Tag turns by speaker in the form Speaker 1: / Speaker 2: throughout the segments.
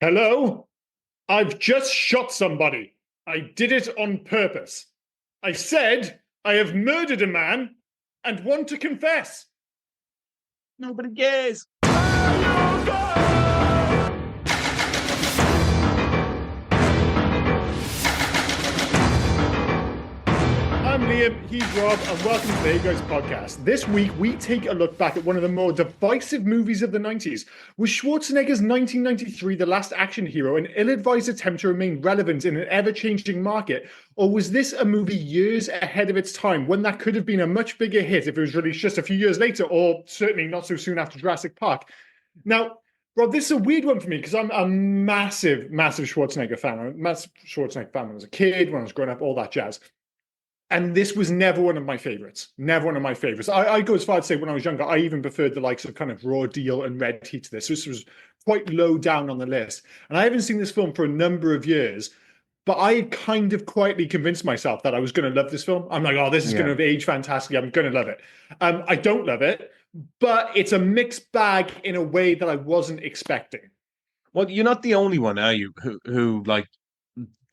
Speaker 1: Hello? I've just shot somebody. I did it on purpose. I said I have murdered a man and want to confess.
Speaker 2: Nobody cares.
Speaker 1: I'm Liam, he's Rob, and welcome to the Hey Guys podcast. This week, we take a look back at one of the more divisive movies of the 90s. Was Schwarzenegger's 1993 The Last Action Hero an ill-advised attempt to remain relevant in an ever-changing market? Or was this a movie years ahead of its time, one that could have been a much bigger hit if it was released just a few years later, or certainly not so soon after Jurassic Park? Now, Rob, this is a weird one for me because I'm a massive Schwarzenegger fan. I'm a massive Schwarzenegger fan when I was a kid, when I was growing up, all that jazz. And this was never one of my favorites. Never one of my favorites. I go as far to say when I was younger, I even preferred the likes of kind of Raw Deal and Red Heat to this. This was quite low down on the list. And I haven't seen this film for a number of years, but I kind of quietly convinced myself that I was going to love this film. I'm like, oh, this is going to age fantastically. I'm going to love it. I don't love it, but it's a mixed bag in a way that I wasn't expecting.
Speaker 2: Well, you're not the only one, are you, who like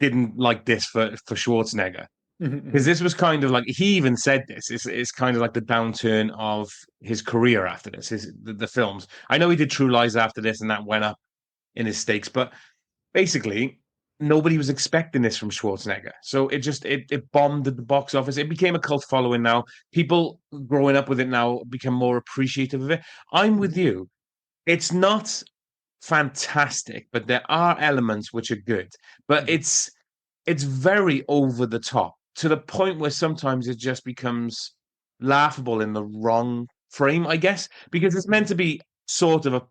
Speaker 2: didn't like this for Schwarzenegger? Because this was kind of like he even said this. It's kind of like the downturn of his career after this. The films. I know he did True Lies after this, and that went up in his stakes. But basically, nobody was expecting this from Schwarzenegger. So it bombed at the box office. It became a cult following now. People growing up with it now become more appreciative of it. I'm with you. It's not fantastic, but there are elements which are good. But it's very over the top to the point where sometimes it just becomes laughable in the wrong frame, I guess, because it's meant to be sort of a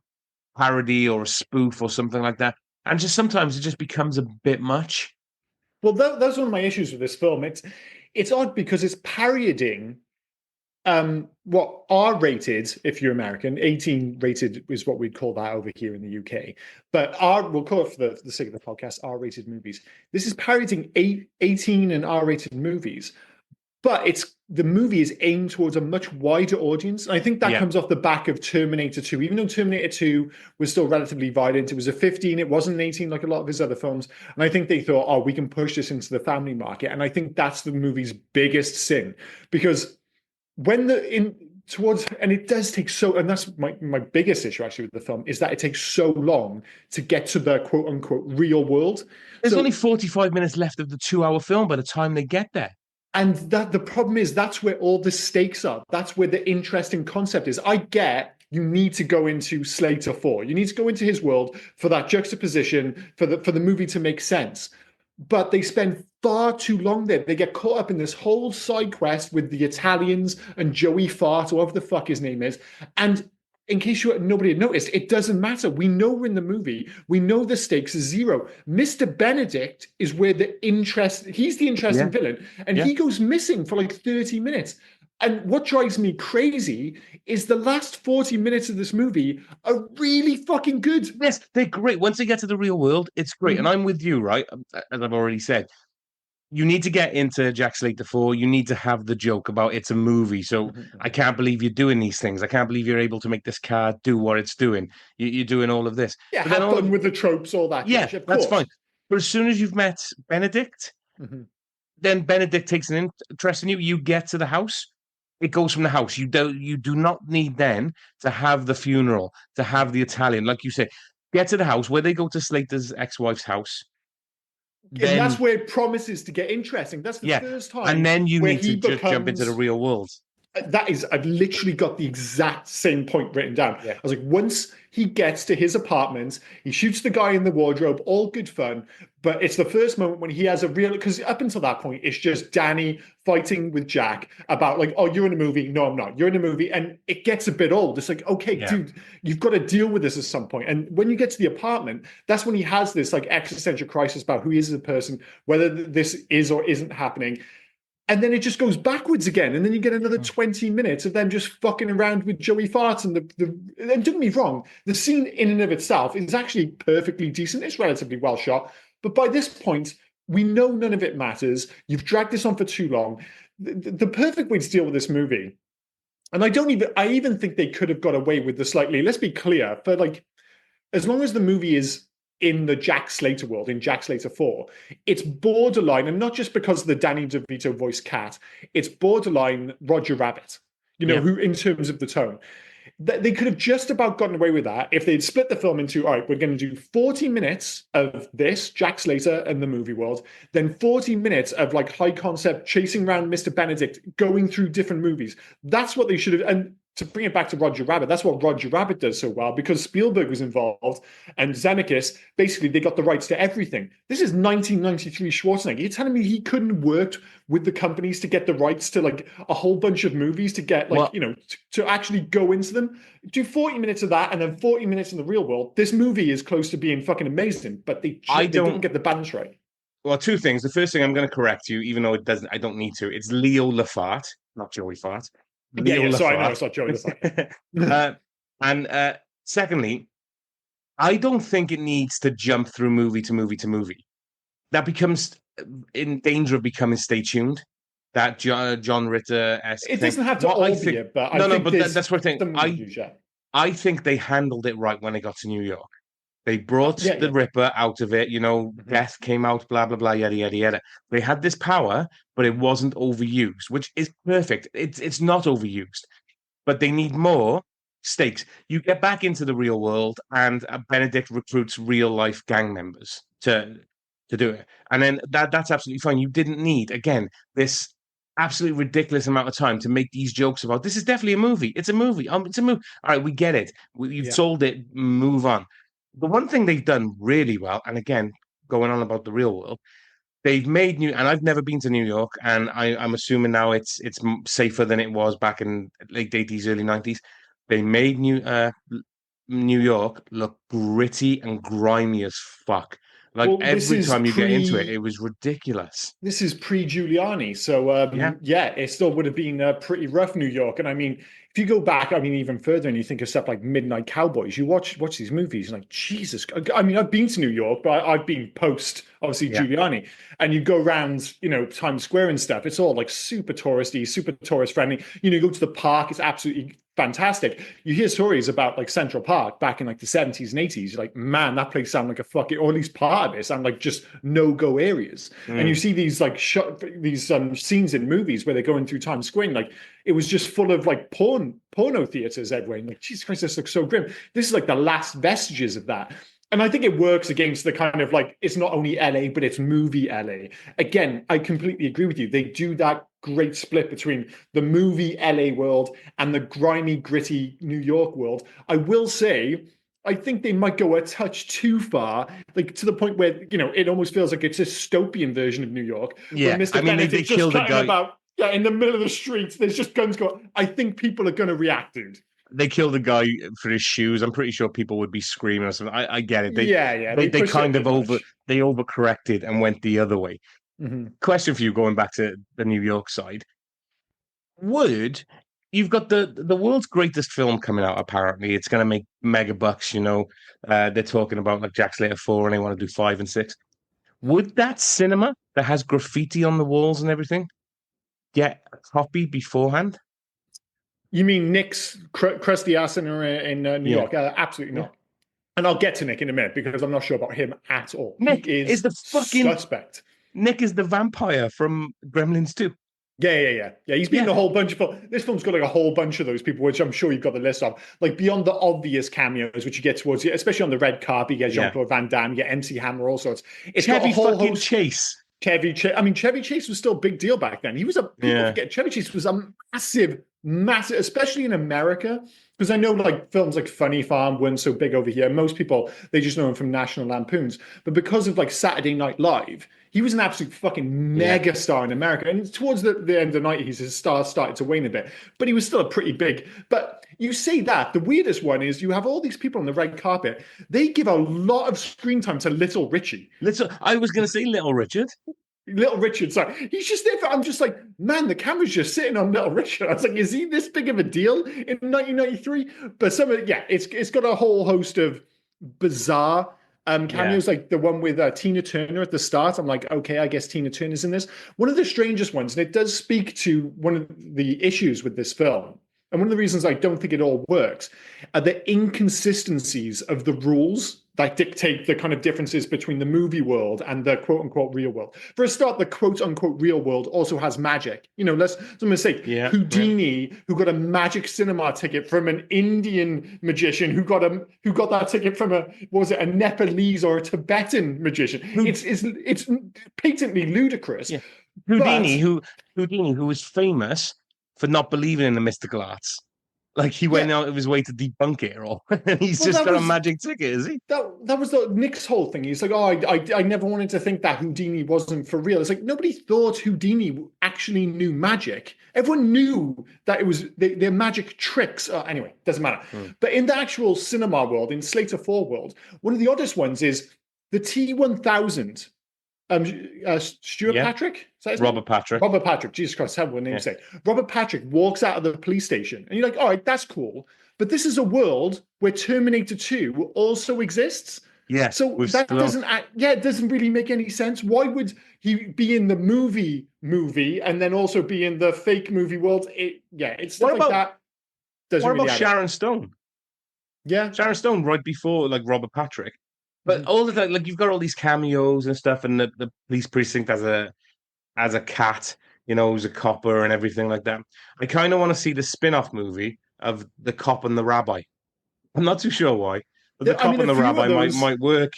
Speaker 2: parody or a spoof or something like that. And just sometimes it just becomes a bit much.
Speaker 1: Well, that's one of my issues with this film. It's odd because it's parodying what R-rated, if you're American, 18 rated is what we'd call that over here in the UK. But we'll call it for the sake of the podcast, R-rated movies. This is parodying 18 and R-rated movies, but the movie is aimed towards a much wider audience. And I think that comes off the back of Terminator 2. Even though Terminator 2 was still relatively violent, it was a 15, it wasn't an 18 like a lot of his other films. And I think they thought, oh, we can push this into the family market. And I think that's the movie's biggest sin, because when it does take so, and that's my biggest issue actually with the film, is that it takes so long to get to the quote unquote real world.
Speaker 2: There's only 45 minutes left of the 2 hour film by the time they get there.
Speaker 1: And that the problem is that's where all the stakes are. That's where the interesting concept is. I get you need to go into Slater 4. You need to go into his world for that juxtaposition, for the movie to make sense. But they spend far too long there. They get caught up in this whole side quest with the Italians and Joey Fart, or whatever the fuck his name is. And in case nobody had noticed, it doesn't matter. We know we're in the movie. We know the stakes are zero. Mr. Benedict is where he's the interesting villain. And he goes missing for like 30 minutes. And what drives me crazy is the last 40 minutes of this movie are really fucking good.
Speaker 2: Yes, they're great. Once they get to the real world, it's great. And I'm with you, right? As I've already said, you need to get into Jack Slater 4. You need to have the joke about it's a movie. So I can't believe you're doing these things. I can't believe you're able to make this car do what it's doing. You're doing all of this.
Speaker 1: Yeah, have fun with the tropes, all that.
Speaker 2: Yeah, that's fine. But as soon as you've met Benedict, then Benedict takes an interest in you. You get to the house. It goes from the house. You do not need then to have the funeral, to have the Italian, like you say. Get to the house where they go to Slater's ex-wife's house.
Speaker 1: Then, and that's where it promises to get interesting. That's the first time.
Speaker 2: And then you need to just jump into the real world.
Speaker 1: I've literally got the exact same point written down. I was like, once he gets to his apartment, he shoots the guy in the wardrobe, all good fun. But it's the first moment when he has a real, because up until that point, it's just Danny fighting with Jack about like, oh, you're in a movie. No, I'm not. You're in a movie. And it gets a bit old. It's like, okay, dude, you've got to deal with this at some point. And when you get to the apartment, that's when he has this like existential crisis about who he is as a person, whether this is or isn't happening. And then it just goes backwards again. And then you get another 20 minutes of them just fucking around with Joey Farts. And and don't get me wrong, the scene in and of itself is actually perfectly decent. It's relatively well shot. But by this point, we know none of it matters. You've dragged this on for too long. The perfect way to deal with this movie, and I even think they could have got away with the slightly, let's be clear, for like, as long as the movie is in the Jack Slater world, in Jack Slater 4, it's borderline, and not just because of the Danny DeVito voice Cat, it's borderline Roger Rabbit, who, in terms of the tone. They could have just about gotten away with that if they'd split the film into, all right, we're going to do 40 minutes of this, Jack Slater and the movie world, then 40 minutes of like high concept chasing around Mr. Benedict, going through different movies. That's what they should have. And to bring it back to Roger Rabbit, that's what Roger Rabbit does so well, because Spielberg was involved and Zemeckis, basically they got the rights to everything. This is 1993 Schwarzenegger. You're telling me he couldn't work with the companies to get the rights to like a whole bunch of movies to get like, to actually go into them? Do 40 minutes of that and then 40 minutes in the real world. This movie is close to being fucking amazing, but they didn't get the balance right.
Speaker 2: Well, two things. The first thing, I'm going to correct you, even though I don't need to. It's Leo Lafart, not Joey Fart.
Speaker 1: So I know it's not Joey Lafart.
Speaker 2: And secondly, I don't think it needs to jump through movie to movie to movie. That becomes in danger of becoming Stay Tuned. That John Ritter-esque
Speaker 1: It doesn't have to all be it, but
Speaker 2: that's what I think. I think they handled it right when they got to New York. They brought the Ripper out of it, death came out, blah, blah, blah, yada, yada, yada. They had this power, but it wasn't overused, which is perfect. It's not overused, but they need more stakes. You get back into the real world, and Benedict recruits real-life gang members to do it. And then that's absolutely fine. You didn't need, again, this absolutely ridiculous amount of time to make these jokes about, this is definitely a movie. It's a movie. It's a movie. All right, we get it. You've sold it. Move on. The one thing they've done really well, and again, going on about the real world, they've made and I've never been to New York, and I'm assuming now it's safer than it was back in late 80s, early 90s. They made New York look gritty and grimy as fuck. Like every time you get into it, it was ridiculous.
Speaker 1: This is pre-Giuliani, so it still would have been pretty rough New York. And I mean, if you go back, even further, and you think of stuff like Midnight Cowboys, you watch these movies, and like Jesus. I mean, I've been to New York, but I've been post obviously Giuliani, and you go around, Times Square and stuff. It's all like super touristy, super tourist friendly. You go to the park, it's absolutely fantastic. You hear stories about like Central Park back in like the 70s and 80s. You're like, man, that place sounded like a fucking, or at least part of it sound like just no-go areas. And you see these like scenes in movies where they're going through Times Square, and, like it was just full of like porno theaters everywhere. And like, Jesus Christ, this looks so grim. This is like the last vestiges of that. And I think it works against the kind of like, it's not only LA, but it's movie LA. Again, I completely agree with you. They do that great split between the movie LA world and the grimy, gritty New York world. I will say, I think they might go a touch too far, like to the point where, it almost feels like it's a dystopian version of New York.
Speaker 2: Yeah,
Speaker 1: Mr. Benedict they killed a guy. In the middle of the streets, there's just guns going. I think people are going to react, dude.
Speaker 2: They killed a guy for his shoes. I'm pretty sure people would be screaming or something. I get it.
Speaker 1: They
Speaker 2: kind of overcorrected and went the other way.
Speaker 1: Mm-hmm.
Speaker 2: Question for you, going back to the New York side. You've got the world's greatest film coming out, apparently. It's going to make mega bucks, They're talking about like Jack Slater 4 and they want to do 5 and 6. Would that cinema that has graffiti on the walls and everything get a copy beforehand?
Speaker 1: You mean Nick's crusty ass in New York? Absolutely not. And I'll get to Nick in a minute because I'm not sure about him at all.
Speaker 2: Nick is the fucking
Speaker 1: suspect.
Speaker 2: Nick is the vampire from Gremlins 2.
Speaker 1: Yeah. He's been in a whole bunch of this film's got like a whole bunch of those people, which I'm sure you've got the list of. Like beyond the obvious cameos, which you get towards, especially on the red carpet, you get Jean-Claude Van Damme, you get MC Hammer, all sorts. It's
Speaker 2: Chevy
Speaker 1: got a whole
Speaker 2: fucking Chase.
Speaker 1: Chevy Chase was still a big deal back then. He was Chevy Chase was a massive, especially in America. Because I know like films like Funny Farm weren't so big over here. Most people, they just know him from National Lampoons. But because of like Saturday Night Live, he was an absolute fucking mega star in America. And towards the end of the 90s, his star started to wane a bit. But he was still a pretty big. But you say that, the weirdest one is you have all these people on the red carpet. They give a lot of screen time to Little Richie.
Speaker 2: I was going to say Little Richard.
Speaker 1: Little Richard, sorry. He's just there I'm just like, man, the camera's just sitting on Little Richard. I was like, is he this big of a deal in 1993? But it's got a whole host of bizarre cameos, like the one with Tina Turner at the start. I'm like, okay, I guess Tina Turner's in this. One of the strangest ones, and it does speak to one of the issues with this film, and one of the reasons I don't think it all works are the inconsistencies of the rules that dictate the kind of differences between the movie world and the quote unquote real world. For a start, the quote unquote real world also has magic. You know, let's say Houdini, who got a magic cinema ticket from an Indian magician who got that ticket from a Nepalese or a Tibetan magician. It's patently ludicrous.
Speaker 2: Yeah. Houdini, who was famous for not believing in the mystical arts. Like he went out of his way to debunk it all, and he's just got a magic ticket, is he?
Speaker 1: That was Nick's whole thing. He's like, I never wanted to think that Houdini wasn't for real. It's like nobody thought Houdini actually knew magic. Everyone knew that it was their magic tricks. Anyway, doesn't matter. But in the actual cinema world, in Slater 4 world, one of the oddest ones is the T-1000. Stuart Patrick?
Speaker 2: Robert Patrick.
Speaker 1: Robert Patrick. Jesus Christ, how would name say? Robert Patrick walks out of the police station, and you're like, all right, that's cool. But this is a world where Terminator 2 also exists.
Speaker 2: Yeah.
Speaker 1: So that it doesn't really make any sense. Why would he be in the movie and then also be in the fake movie world? It's stuff like that.
Speaker 2: What about Sharon Stone?
Speaker 1: Yeah.
Speaker 2: Sharon Stone right before like Robert Patrick. But all of that, like you've got all these cameos and stuff, and the police precinct as a cat, you know, who's a copper and everything like that. I kind of want to see the spin-off movie of the cop and the rabbi. I'm not too sure why, but the cop and the rabbi might work.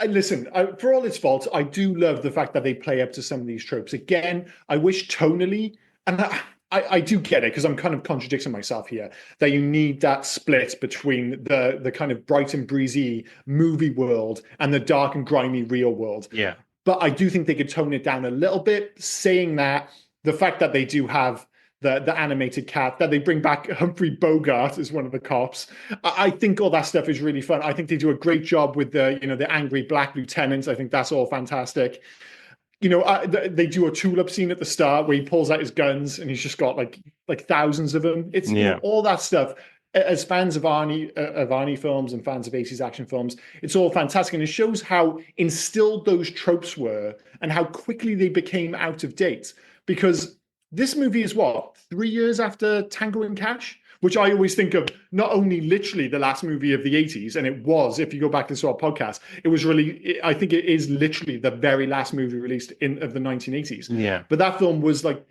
Speaker 1: Listen, for all its faults, I do love the fact that they play up to some of these tropes. Again, I wish tonally, and I do get it because I'm kind of contradicting myself here, that you need that split between the kind of bright and breezy movie world and the dark and grimy real world.
Speaker 2: Yeah.
Speaker 1: But I do think they could tone it down a little bit, saying that the fact that they do have the animated cat, that they bring back Humphrey Bogart as one of the cops. I think all that stuff is really fun. I think they do a great job with the angry black lieutenants. I think that's all fantastic. You know, they do a tulip scene at the start where he pulls out his guns and he's just got like thousands of them. It's you know, all that stuff. As fans of Arnie films and fans of 80s action films, it's all fantastic. And it shows how instilled those tropes were and how quickly they became out of date. Because this movie is 3 years after Tango and Cash? Which I always think of not only literally the last movie of the 80s, and it was, if you go back to our podcast, it was really, I think it is literally the very last movie released of the 1980s.
Speaker 2: Yeah.
Speaker 1: But that film was like,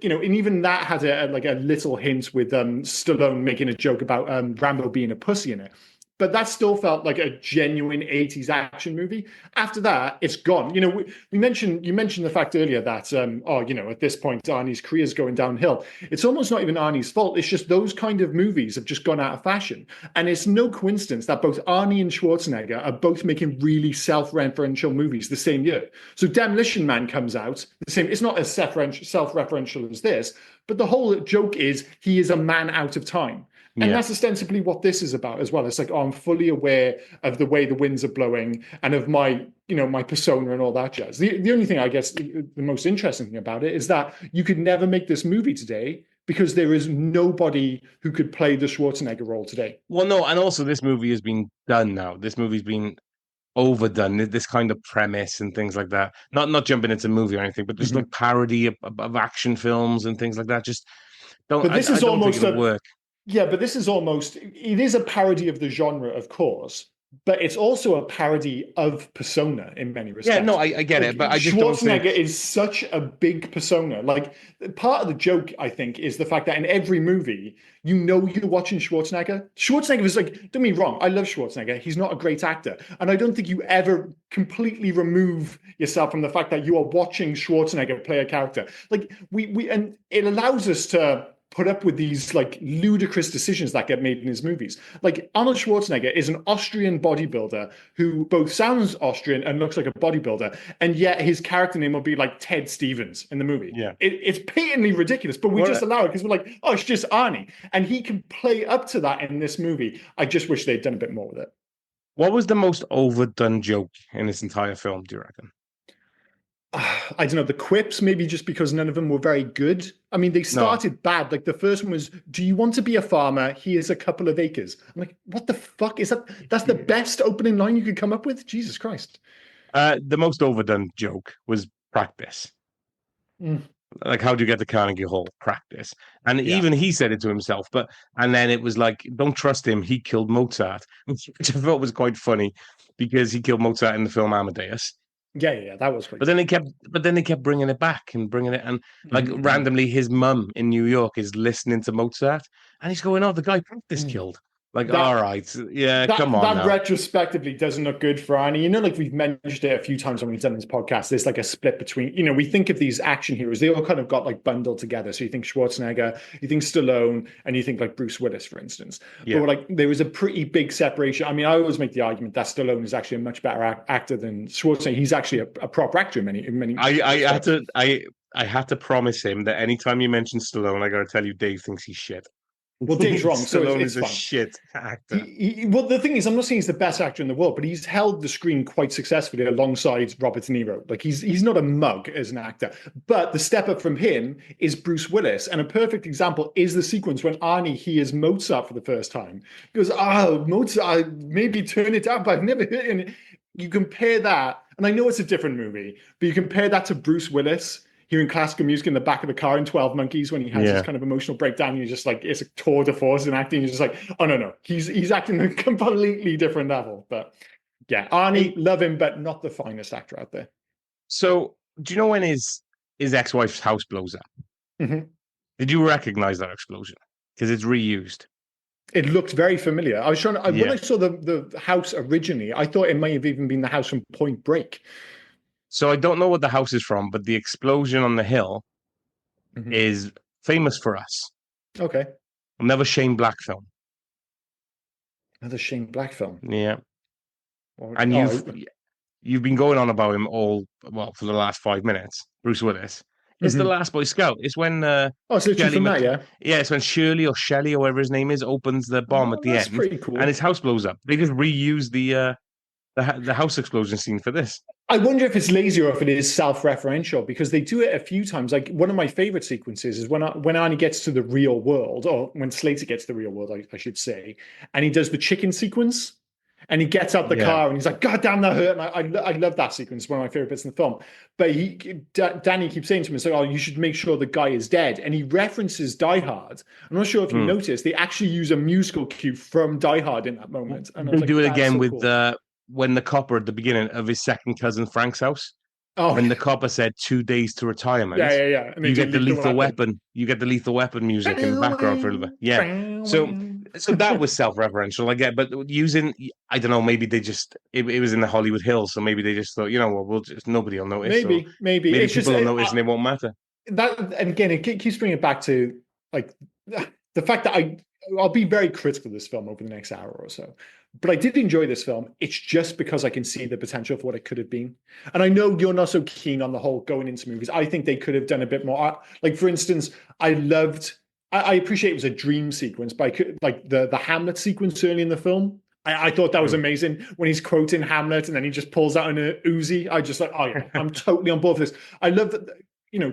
Speaker 1: you know, and even that had a little hint with Stallone making a joke about Rambo being a pussy in it. But that still felt like a genuine 80s action movie. After that, it's gone. You know, you mentioned the fact earlier that, you know, at this point, Arnie's career is going downhill. It's almost not even Arnie's fault. It's just those kind of movies have just gone out of fashion. And it's no coincidence that both Arnie and Schwarzenegger are both making really self-referential movies the same year. So Demolition Man comes out the same. It's not as self-referential as this, but the whole joke is he is a man out of time. And that's ostensibly what this is about as well. It's like, I'm fully aware of the way the winds are blowing and of my, you know, my persona and all that jazz. The only thing, I guess, the most interesting thing about it is that you could never make this movie today because there is nobody who could play the Schwarzenegger role today.
Speaker 2: Well, no, and also this movie has been done now. This movie's been overdone. This kind of premise and things like that. Not jumping into movie or anything, but just like parody of action films and things like that. Just don't. But this is almost work.
Speaker 1: Yeah, but this is almost, it is a parody of the genre, of course, but it's also a parody of persona in many respects.
Speaker 2: Yeah, no, I get it, but I just don't think...
Speaker 1: Schwarzenegger is such a big persona. Like, part of the joke, I think, is the fact that in every movie, you know you're watching Schwarzenegger. Schwarzenegger is like, don't get me wrong, I love Schwarzenegger. He's not a great actor. And I don't think you ever completely remove yourself from the fact that you are watching Schwarzenegger play a character. Like, and it allows us to put up with these like ludicrous decisions that get made in his movies. Like Arnold Schwarzenegger is an Austrian bodybuilder who both sounds Austrian and looks like a bodybuilder, and yet his character name will be like Ted Stevens in the movie.
Speaker 2: Yeah,
Speaker 1: it's patently ridiculous, but we just allow it because we're like, oh, it's just Arnie, and he can play up to that in this movie. I just wish they'd done a bit more with it.
Speaker 2: What was the most overdone joke in this entire film, do you reckon?
Speaker 1: I don't know, the quips, maybe just because none of them were very good. I mean, they started bad. Like the first one was, do you want to be a farmer? Here's a couple of acres. I'm like, what the fuck is that? That's the best opening line you could come up with? Jesus Christ.
Speaker 2: The most overdone joke was practice. Like, how do you get to Carnegie Hall? Practice. And
Speaker 1: Yeah.
Speaker 2: even he said it to himself. And then it was like, don't trust him. He killed Mozart, which I thought was quite funny because he killed Mozart in the film Amadeus.
Speaker 1: Yeah, that was
Speaker 2: But
Speaker 1: great.
Speaker 2: then they kept bringing it back and bringing it, and like
Speaker 1: Mhm.
Speaker 2: randomly, his mum in New York is listening to Mozart, and he's going, "Oh, the guy practice
Speaker 1: Mhm.
Speaker 2: killed." Like, all
Speaker 1: That
Speaker 2: right, yeah, come
Speaker 1: that
Speaker 2: on
Speaker 1: that
Speaker 2: now.
Speaker 1: retrospectively doesn't look good for Arnie. Like we've mentioned it a few times when we've done this podcast. There's like a split between, we think of these action heroes, they all kind of got like bundled together. So you think Schwarzenegger, you think Stallone, and you think like Bruce Willis, for instance. But
Speaker 2: Yeah,
Speaker 1: like there was a pretty big separation. I mean, I always make the argument that Stallone is actually a much better actor than Schwarzenegger. He's actually a proper actor in many
Speaker 2: I had
Speaker 1: respects.
Speaker 2: to I had to promise him that anytime you mention Stallone, I got to tell you, Dave thinks he's shit.
Speaker 1: Well, Dave's wrong, so
Speaker 2: Stallone
Speaker 1: it's
Speaker 2: is a
Speaker 1: fine.
Speaker 2: shit actor.
Speaker 1: Well, the thing is, I'm not saying he's the best actor in the world, but he's held the screen quite successfully alongside Robert De Niro. Like he's not a mug as an actor, but the step up from him is Bruce Willis, and a perfect example is the sequence when Arnie hears Mozart for the first time. He goes, "Oh, Mozart, maybe turn it up. I've never heard." And you compare that, and I know it's a different movie, but you compare that to Bruce Willis hearing classical music in the back of the car in 12 Monkeys when he has this
Speaker 2: Yeah,
Speaker 1: kind of emotional breakdown. You're just like, it's a tour de force in acting. You're just like, oh, no. He's acting at a completely different level. But yeah, Arnie,
Speaker 2: hey,
Speaker 1: love him, but not the finest actor out there.
Speaker 2: so do you know when his ex-wife's house blows up?
Speaker 1: Mhm.
Speaker 2: Did you recognize that explosion? Because it's reused.
Speaker 1: It looked very familiar. I was trying to, when
Speaker 2: Yeah.
Speaker 1: I saw the house originally, I thought it may have even been the house from Point Break.
Speaker 2: So I don't know what the house is from, but the explosion on the hill
Speaker 1: Mhm.
Speaker 2: is famous for us.
Speaker 1: Okay.
Speaker 2: Another Shane Black film.
Speaker 1: Another Shane Black film.
Speaker 2: Yeah.
Speaker 1: Or,
Speaker 2: And
Speaker 1: oh,
Speaker 2: you've been going on about him all well for the last 5 minutes. Bruce Willis. It's the
Speaker 1: mhm.
Speaker 2: Last Boy Scout. It's when
Speaker 1: Oh, it's literally
Speaker 2: Shelley
Speaker 1: from that,
Speaker 2: Mc
Speaker 1: yeah.
Speaker 2: yeah, it's when Shirley or Shelley or whatever his name is opens the bomb at
Speaker 1: Oh,
Speaker 2: the
Speaker 1: that's
Speaker 2: end
Speaker 1: pretty
Speaker 2: and
Speaker 1: cool.
Speaker 2: his house blows up. They just reuse the house explosion scene for this.
Speaker 1: I wonder if it's lazy or if it is self-referential because they do it a few times. Like one of my favorite sequences is when Arnie gets to the real world, or when Slater gets to the real world, I should say, and he does the chicken sequence, and he gets out the
Speaker 2: Yeah.
Speaker 1: car and he's like, "God damn, that hurt!" And I love that sequence. It's one of my favorite bits in the film. But Danny keeps saying to him, "It's like, oh, you should make sure the guy is dead," and he references Die Hard. I'm not sure if you
Speaker 2: Mm.
Speaker 1: noticed, they actually use a musical cue from Die Hard in that moment, and I was
Speaker 2: They
Speaker 1: like,
Speaker 2: do it
Speaker 1: "That's
Speaker 2: again
Speaker 1: so
Speaker 2: with
Speaker 1: cool."
Speaker 2: when the copper at the beginning of his second cousin Frank's house.
Speaker 1: Oh,
Speaker 2: When the copper said 2 days to retirement,
Speaker 1: yeah. And they
Speaker 2: you
Speaker 1: do
Speaker 2: get the
Speaker 1: Lethal
Speaker 2: lethal
Speaker 1: Weapon.
Speaker 2: weapon. You get the lethal weapon music in the background for a little bit. Yeah. So so that was self-referential, I get, but using I don't know, maybe they just it was in the Hollywood Hills, so maybe they just thought, well, we'll just nobody will notice, or
Speaker 1: Maybe
Speaker 2: maybe
Speaker 1: it's just
Speaker 2: people will notice and it won't matter.
Speaker 1: that. And again, it keeps bringing it back to like the fact that I'll be very critical of this film over the next hour or so. But I did enjoy this film. It's just because I can see the potential for what it could have been. And I know you're not so keen on the whole going into movies. I think they could have done a bit more. Like, for instance, I appreciate it was a dream sequence, but I could, like the Hamlet sequence early in the film. I thought that was
Speaker 2: Mm.
Speaker 1: amazing when he's quoting Hamlet and then he just pulls out an Uzi. I just like, oh yeah, I'm totally on board for this. I love that,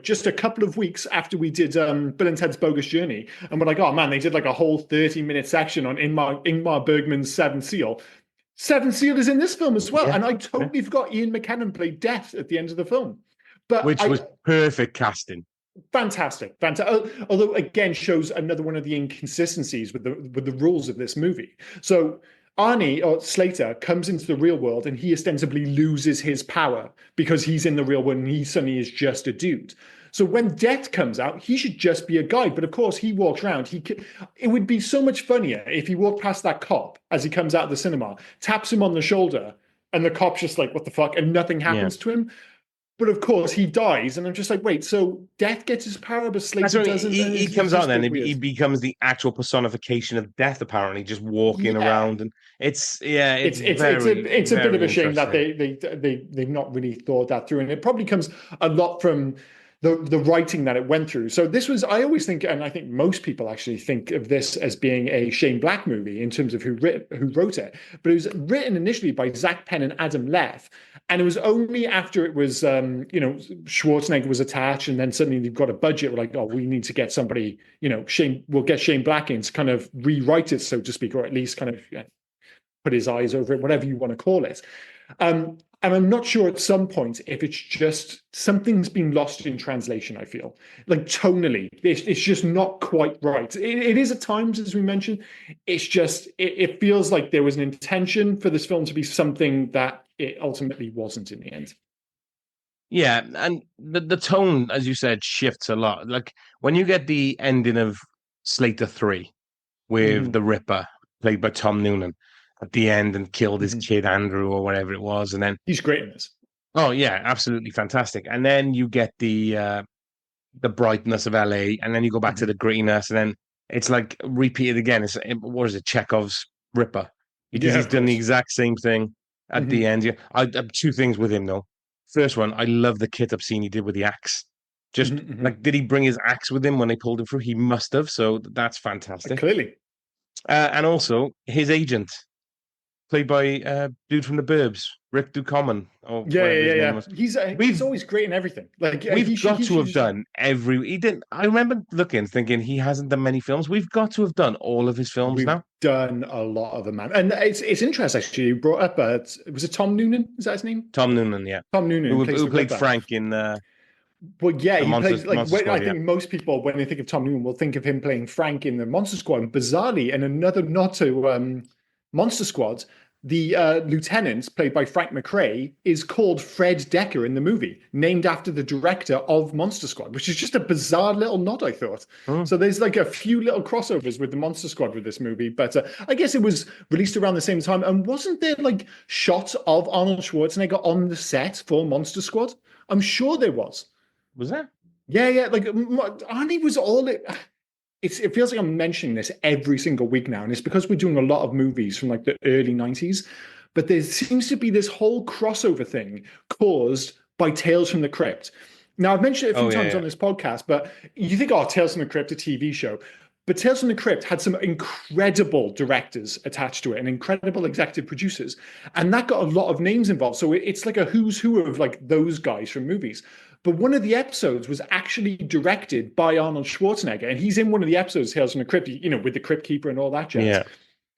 Speaker 1: just a couple of weeks after we did Bill and Ted's Bogus Journey, and we're like, oh man, they did like a whole 30-minute section on Ingmar Bergman's Seventh Seal. Seventh Seal is in this film as well,
Speaker 2: Yeah,
Speaker 1: and I
Speaker 2: yeah.
Speaker 1: totally forgot Ian McKellen played Death at the end of the film. But
Speaker 2: Which was perfect casting.
Speaker 1: fantastic. Although again, shows another one of the inconsistencies with the rules of this movie. So Arnie or Slater comes into the real world and he ostensibly loses his power because he's in the real world and he suddenly is just a dude. So when Death comes out, he should just be a guy. But of course, he walks around. It would be so much funnier if he walked past that cop as he comes out of the cinema, taps him on the shoulder, and the cop's just like, "What the fuck?" and nothing
Speaker 2: Yeah.
Speaker 1: happens to him. But of course, he dies, and I'm just like, wait, so Death gets his power, but
Speaker 2: That's
Speaker 1: Slater
Speaker 2: right.
Speaker 1: doesn't?
Speaker 2: He
Speaker 1: It's
Speaker 2: comes out
Speaker 1: just a
Speaker 2: then
Speaker 1: bit
Speaker 2: and he
Speaker 1: weird.
Speaker 2: becomes the actual personification of death, apparently, just walking
Speaker 1: Yeah,
Speaker 2: around. And it's
Speaker 1: it's
Speaker 2: very,
Speaker 1: a bit of
Speaker 2: very
Speaker 1: a shame that
Speaker 2: interesting.
Speaker 1: they've not really thought that through, and it probably comes a lot from the writing that it went through. So this was, I always think, and I think most people actually think of this as being a Shane Black movie in terms of who wrote it, but it was written initially by Zach Penn and Adam Leff, and it was only after it was Schwarzenegger was attached, and then suddenly they've got a budget. We're like, oh, we need to get somebody, we'll get Shane Black in to kind of rewrite it, so to speak, or at least kind of put his eyes over it, whatever you want to call it. And And I'm not sure at some point if it's just something's been lost in translation, I feel. Like tonally, it's just not quite right. It is at times, as we mentioned, it's just, it feels like there was an intention for this film to be something that it ultimately wasn't in the end.
Speaker 2: Yeah, and the tone, as you said, shifts a lot. Like when you get the ending of Slater 3 with the Ripper, played by Tom Noonan, at the end and killed his kid Andrew or whatever it was, and then
Speaker 1: He's great in this.
Speaker 2: oh yeah, absolutely fantastic. And then you get the brightness of LA, and then you go back to the grittiness, and then it's like repeated again. What is it, Chekhov's Ripper? He's done the exact same thing at the end. Yeah, I have two things with him though. First one, I love the kit up scene he did with the axe. Just like, did he bring his axe with him when they pulled him through? He must have. So that's fantastic.
Speaker 1: Clearly.
Speaker 2: And also his agent, played by dude from the Burbs, Rick Ducommun. Or
Speaker 1: Yeah. He's always great in everything. Like
Speaker 2: we've got to have done every. He didn't. I remember looking, thinking he hasn't done many films. We've got to have done all of his films now.
Speaker 1: Done a lot of them, man. And it's interesting actually. You brought up was it Tom Noonan? Is that his name?
Speaker 2: Tom Noonan, yeah.
Speaker 1: Tom Noonan,
Speaker 2: who played Frank in.
Speaker 1: Well, yeah, he plays like
Speaker 2: Monster Squad,
Speaker 1: I think most people, when they think of Tom Noonan, will think of him playing Frank in the Monster Squad. And bizarrely, and another nod to Monster Squad, the lieutenant played by Frank McRae is called Fred Decker in the movie, named after the director of Monster Squad, which is just a bizarre little nod, I thought. So there's like a few little crossovers with the Monster Squad with this movie, but I guess it was released around the same time. And wasn't there like shots of Arnold Schwarzenegger on the set for Monster Squad? I'm sure there was.
Speaker 2: Was there?
Speaker 1: Yeah. Like Arnie was all it. It feels like I'm mentioning this every single week now, and it's because we're doing a lot of movies from like the early 90s. But there seems to be this whole crossover thing caused by Tales from the Crypt. Now, I've mentioned it a few times on this podcast, but you think, oh, Tales from the Crypt, a TV show. But Tales from the Crypt had some incredible directors attached to it and incredible executive producers. And that got a lot of names involved. So it's like a who's who of like those guys from movies. But one of the episodes was actually directed by Arnold Schwarzenegger. And he's in one of the episodes, Tales from the Crypt, with the Crypt Keeper and all that jazz.
Speaker 2: Yeah.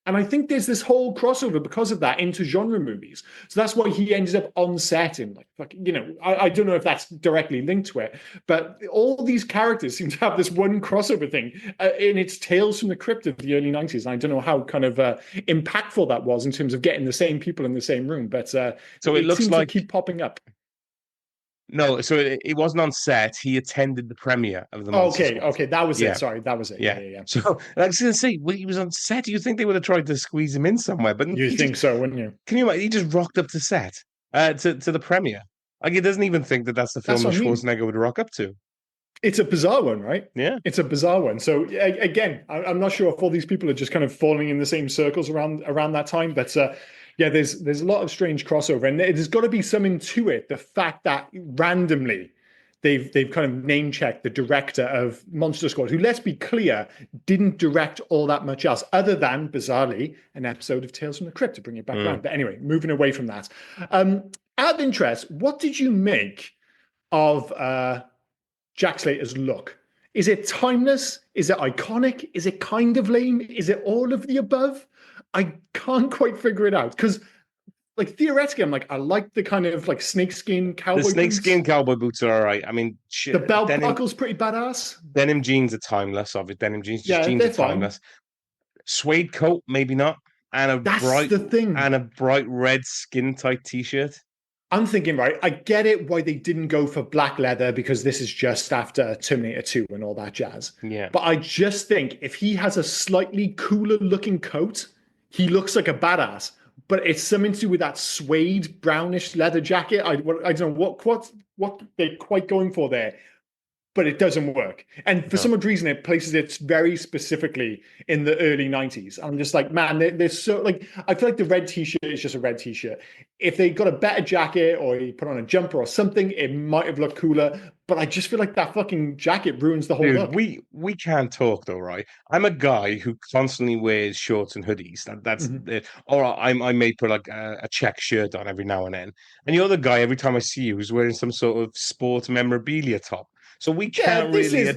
Speaker 1: And I think there's this whole crossover because of that into genre movies. So that's why he ended up on set in I don't know if that's directly linked to it, but all these characters seem to have this one crossover thing in its Tales from the Crypt of the early 90s. And I don't know how kind of impactful that was in terms of getting the same people in the same room, but so it looks like to keep popping up.
Speaker 2: No, so it wasn't on set. He attended the premiere of the Monster Squad.
Speaker 1: Okay, that was it. Sorry, that was it. Yeah.
Speaker 2: So I was going to say, he was on set. You'd think they would have tried to squeeze him in somewhere, but
Speaker 1: you think so, wouldn't you?
Speaker 2: Can you imagine? He just rocked up to set, to the premiere. Like, he doesn't even think that's the film that Schwarzenegger would rock up to.
Speaker 1: It's a bizarre one, right?
Speaker 2: Yeah.
Speaker 1: It's a bizarre one. So again, I'm not sure if all these people are just kind of falling in the same circles around that time, but yeah, there's a lot of strange crossover, and there's got to be something to it. The fact that randomly they've kind of name checked the director of Monster Squad, who, let's be clear, didn't direct all that much else, other than bizarrely an episode of Tales from the Crypt to bring it back around. But anyway, moving away from that. Out of interest, what did you make of Jack Slater's look? Is it timeless? Is it iconic? Is it kind of lame? Is it all of the above? I can't quite figure it out because, like, theoretically, I'm like, I like the kind of like snakeskin cowboy boots. The
Speaker 2: snakeskin cowboy boots are all right. I mean,
Speaker 1: the belt buckle's pretty badass.
Speaker 2: Denim jeans are timeless. Obviously, denim jeans, jeans are timeless. Fine. Suede coat, maybe not, and
Speaker 1: that's the thing.
Speaker 2: And a bright red skin tight t-shirt.
Speaker 1: I'm thinking, right, I get it why they didn't go for black leather because this is just after Terminator 2 and all that jazz.
Speaker 2: Yeah.
Speaker 1: But I just think if he has a slightly cooler looking coat, he looks like a badass. But it's something to do with that suede brownish leather jacket. I don't know what they're quite going for there. But it doesn't work. And for some odd reason, it places it very specifically in the early 90s. I'm just like, man, they're so like, I feel like the red t-shirt is just a red t-shirt. If they got a better jacket or he put on a jumper or something, it might have looked cooler. But I just feel like that fucking jacket ruins the whole look.
Speaker 2: We can't talk though, right? I'm a guy who constantly wears shorts and hoodies. That's or I may put like a check shirt on every now and then. And you're the guy every time I see you who's wearing some sort of sports memorabilia top. So we can't
Speaker 1: We
Speaker 2: can't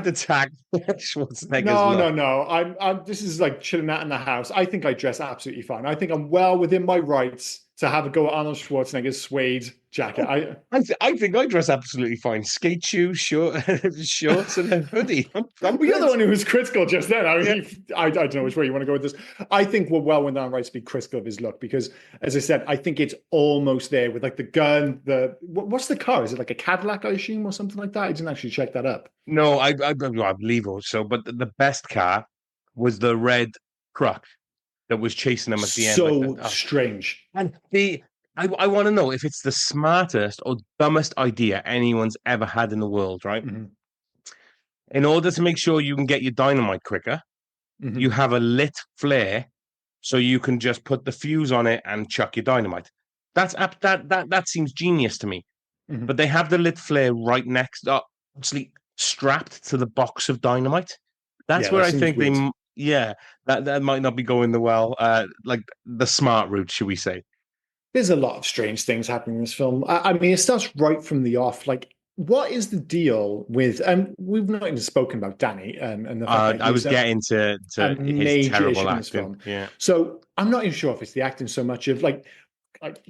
Speaker 2: attack Schwarzenegger's
Speaker 1: No. I'm this is like chilling out in the house. I think I dress absolutely fine. I think I'm well within my rights to have a go at Arnold Schwarzenegger's suede jacket.
Speaker 2: I think I dress absolutely fine. Skate shoes, shorts, and a hoodie. I'm
Speaker 1: Well, you're the
Speaker 2: good.
Speaker 1: one who was critical just then. I
Speaker 2: Yeah.
Speaker 1: mean, I don't know which way you want to go with this. I think we're well within our rights to be critical of his look because, as I said, I think it's almost there with like the gun. What's the car? Is it like a Cadillac, I assume, or something like that? I didn't actually check that up.
Speaker 2: No, I believe also, but the best car was the red truck that was chasing him at the end.
Speaker 1: So strange.
Speaker 2: And I want to know if it's the smartest or dumbest idea anyone's ever had in the world, right?
Speaker 1: Mhm.
Speaker 2: In order to make sure you can get your dynamite quicker,
Speaker 1: Mhm.
Speaker 2: you have a lit flare so you can just put the fuse on it and chuck your dynamite. That seems genius to me.
Speaker 1: Mhm.
Speaker 2: But they have the lit flare right next, actually strapped to the box of dynamite. That's
Speaker 1: Yeah,
Speaker 2: where
Speaker 1: that
Speaker 2: I
Speaker 1: seems
Speaker 2: think
Speaker 1: weird.
Speaker 2: that might not be going the like the smart route, should we say?
Speaker 1: There's a lot of strange things happening in this film. I mean, it starts right from the off. Like, what is the deal with? And we've not even spoken about Danny and the fact that
Speaker 2: I was
Speaker 1: he's
Speaker 2: getting
Speaker 1: a
Speaker 2: to his
Speaker 1: major issue
Speaker 2: terrible
Speaker 1: in this
Speaker 2: acting.
Speaker 1: film.
Speaker 2: Yeah.
Speaker 1: So I'm not even sure if it's the acting so much of like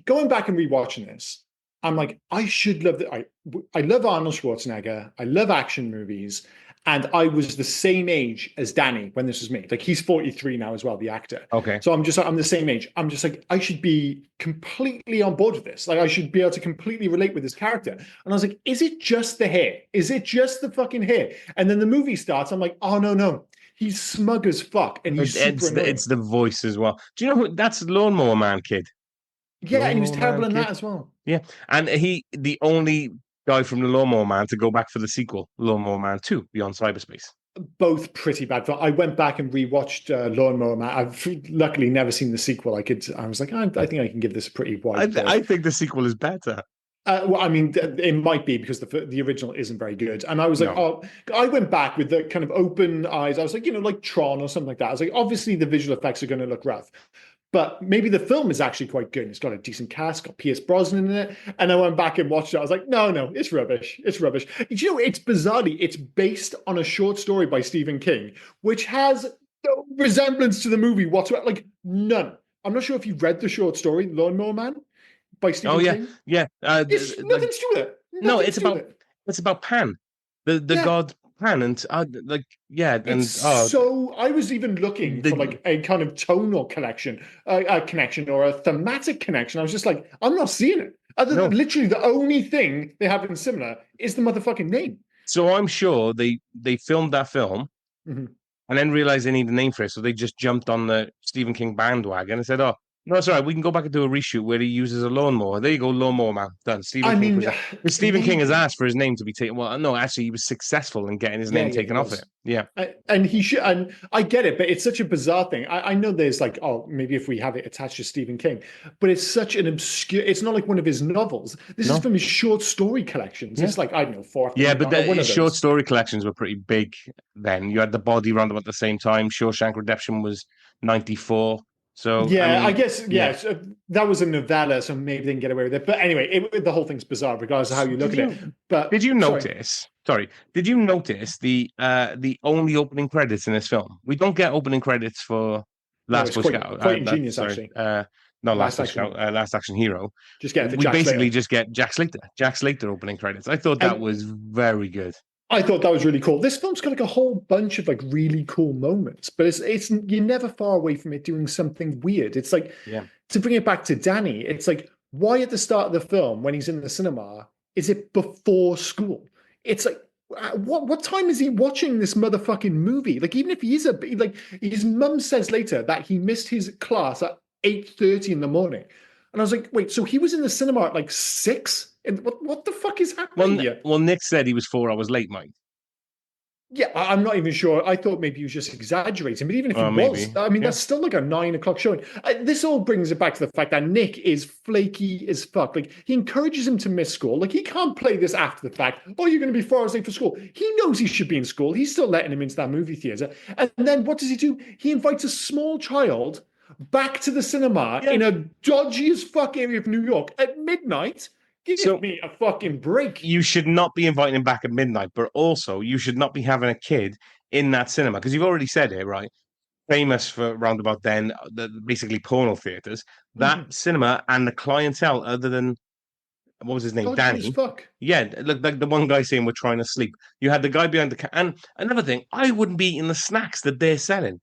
Speaker 1: going back and rewatching this. I'm like, I should love that. I love Arnold Schwarzenegger. I love action movies. And I was the same age as Danny when this was made. Like he's 43 now as well, the actor.
Speaker 2: Okay.
Speaker 1: So I'm the same age. I'm just like, I should be completely on board with this. Like I should be able to completely relate with this character. And I was like, is it just the hair? Is it just the fucking hair? And then the movie starts. I'm like, oh no. He's smug as fuck. And he's super annoying.
Speaker 2: It's the voice as well. Do you know who that's Lawnmower Man kid?
Speaker 1: Yeah, and he was
Speaker 2: Lawnmower
Speaker 1: terrible
Speaker 2: Man
Speaker 1: in
Speaker 2: kid.
Speaker 1: that as well.
Speaker 2: Yeah. And the only guy from the Lawnmower Man to go back for the sequel, Lawnmower Man 2, Beyond Cyberspace.
Speaker 1: Both pretty bad. I went back and rewatched Lawnmower Man. I've luckily never seen the sequel. I was like, I think I can give this a pretty wide.
Speaker 2: I think the sequel is better.
Speaker 1: Well, I mean, it might be because the original isn't very good. And I was like,
Speaker 2: No.
Speaker 1: I went back with the kind of open eyes. I was like, like Tron or something like that. I was like, obviously the visual effects are going to look rough, but maybe the film is actually quite good. It's got a decent cast, got Pierce Brosnan in it. And I went back and watched it. I was like, no, it's rubbish. It's rubbish. It's bizarrely, it's based on a short story by Stephen King, which has no resemblance to the movie whatsoever. Like none. I'm not sure if you've read the short story, Lawnmower Man by Stephen King.
Speaker 2: Yeah.
Speaker 1: It's nothing to do with it.
Speaker 2: No, it's about Pan, the god Pan, and
Speaker 1: I was even looking for like a kind of tonal connection, a connection or a thematic connection. I was just like, I'm not seeing it. Other than literally the only thing they have in similar is the motherfucking name.
Speaker 2: So I'm sure they filmed that film and then realized they need a name for it, so they just jumped on the Stephen King bandwagon and said, "Oh, no, that's all right. We can go back and do a reshoot where he uses a lawnmower. There you go, Lawnmower Man. Done." Stephen King has asked for his name to be taken. Well, no, actually, he was successful in getting his name taken off it. Yeah.
Speaker 1: And he should, and I get it, but it's such a bizarre thing. I know there's like, oh, maybe if we have it attached to Stephen King, but it's such an obscure, it's not like one of his novels. This is from his short story collections. It's like, I don't know, 4.
Speaker 2: Yeah, but the short story collections were pretty big then. You had The Body round about the same time. Shawshank Redemption was 94. So
Speaker 1: I guess so that was a novella, so maybe they can get away with it. But anyway, the whole thing's bizarre, regardless of how you look at it. But
Speaker 2: did you notice? Sorry, did you notice the only opening credits in this film? We don't get opening credits for Last Boy Scout.
Speaker 1: Quite ingenious, actually.
Speaker 2: Not Last Boy Scout, Last Action Hero.
Speaker 1: Just get
Speaker 2: we basically just get Jack Slater. Jack Slater opening credits. I thought that was very good.
Speaker 1: I thought that was really cool. This film's got like a whole bunch of like really cool moments, but it's you're never far away from it doing something weird. It's like to bring it back to Danny, it's like why at the start of the film when he's in the cinema is it before school? It's like what time is he watching this motherfucking movie? Like even if he is like his mum says later that he missed his class at 8:30 in the morning, and I was like, wait, so he was in the cinema at like 6? And what the fuck is happening here?
Speaker 2: Well, Nick said he was 4 hours late, Mike.
Speaker 1: Yeah, I'm not even sure. I thought maybe he was just exaggerating, but even if he was, I mean, that's still like a 9 o'clock showing. This all brings it back to the fact that Nick is flaky as fuck. Like, he encourages him to miss school. Like, he can't play this after the fact. Oh, you're going to be 4 hours late for school. He knows he should be in school. He's still letting him into that movie theater. And then what does he do? He invites a small child back to the cinema in a dodgy as fuck area of New York at midnight. Give me a fucking break.
Speaker 2: You should not be inviting him back at midnight, but also you should not be having a kid in that cinema because you've already said it, right? Famous for roundabout then, basically porno theaters. that cinema and the clientele, other than what was his name,
Speaker 1: Dodgy as
Speaker 2: Danny.
Speaker 1: fuck.
Speaker 2: Yeah, look like the one guy saying we're trying to sleep. You had the guy behind the and another thing, I wouldn't be eating the snacks that they're selling.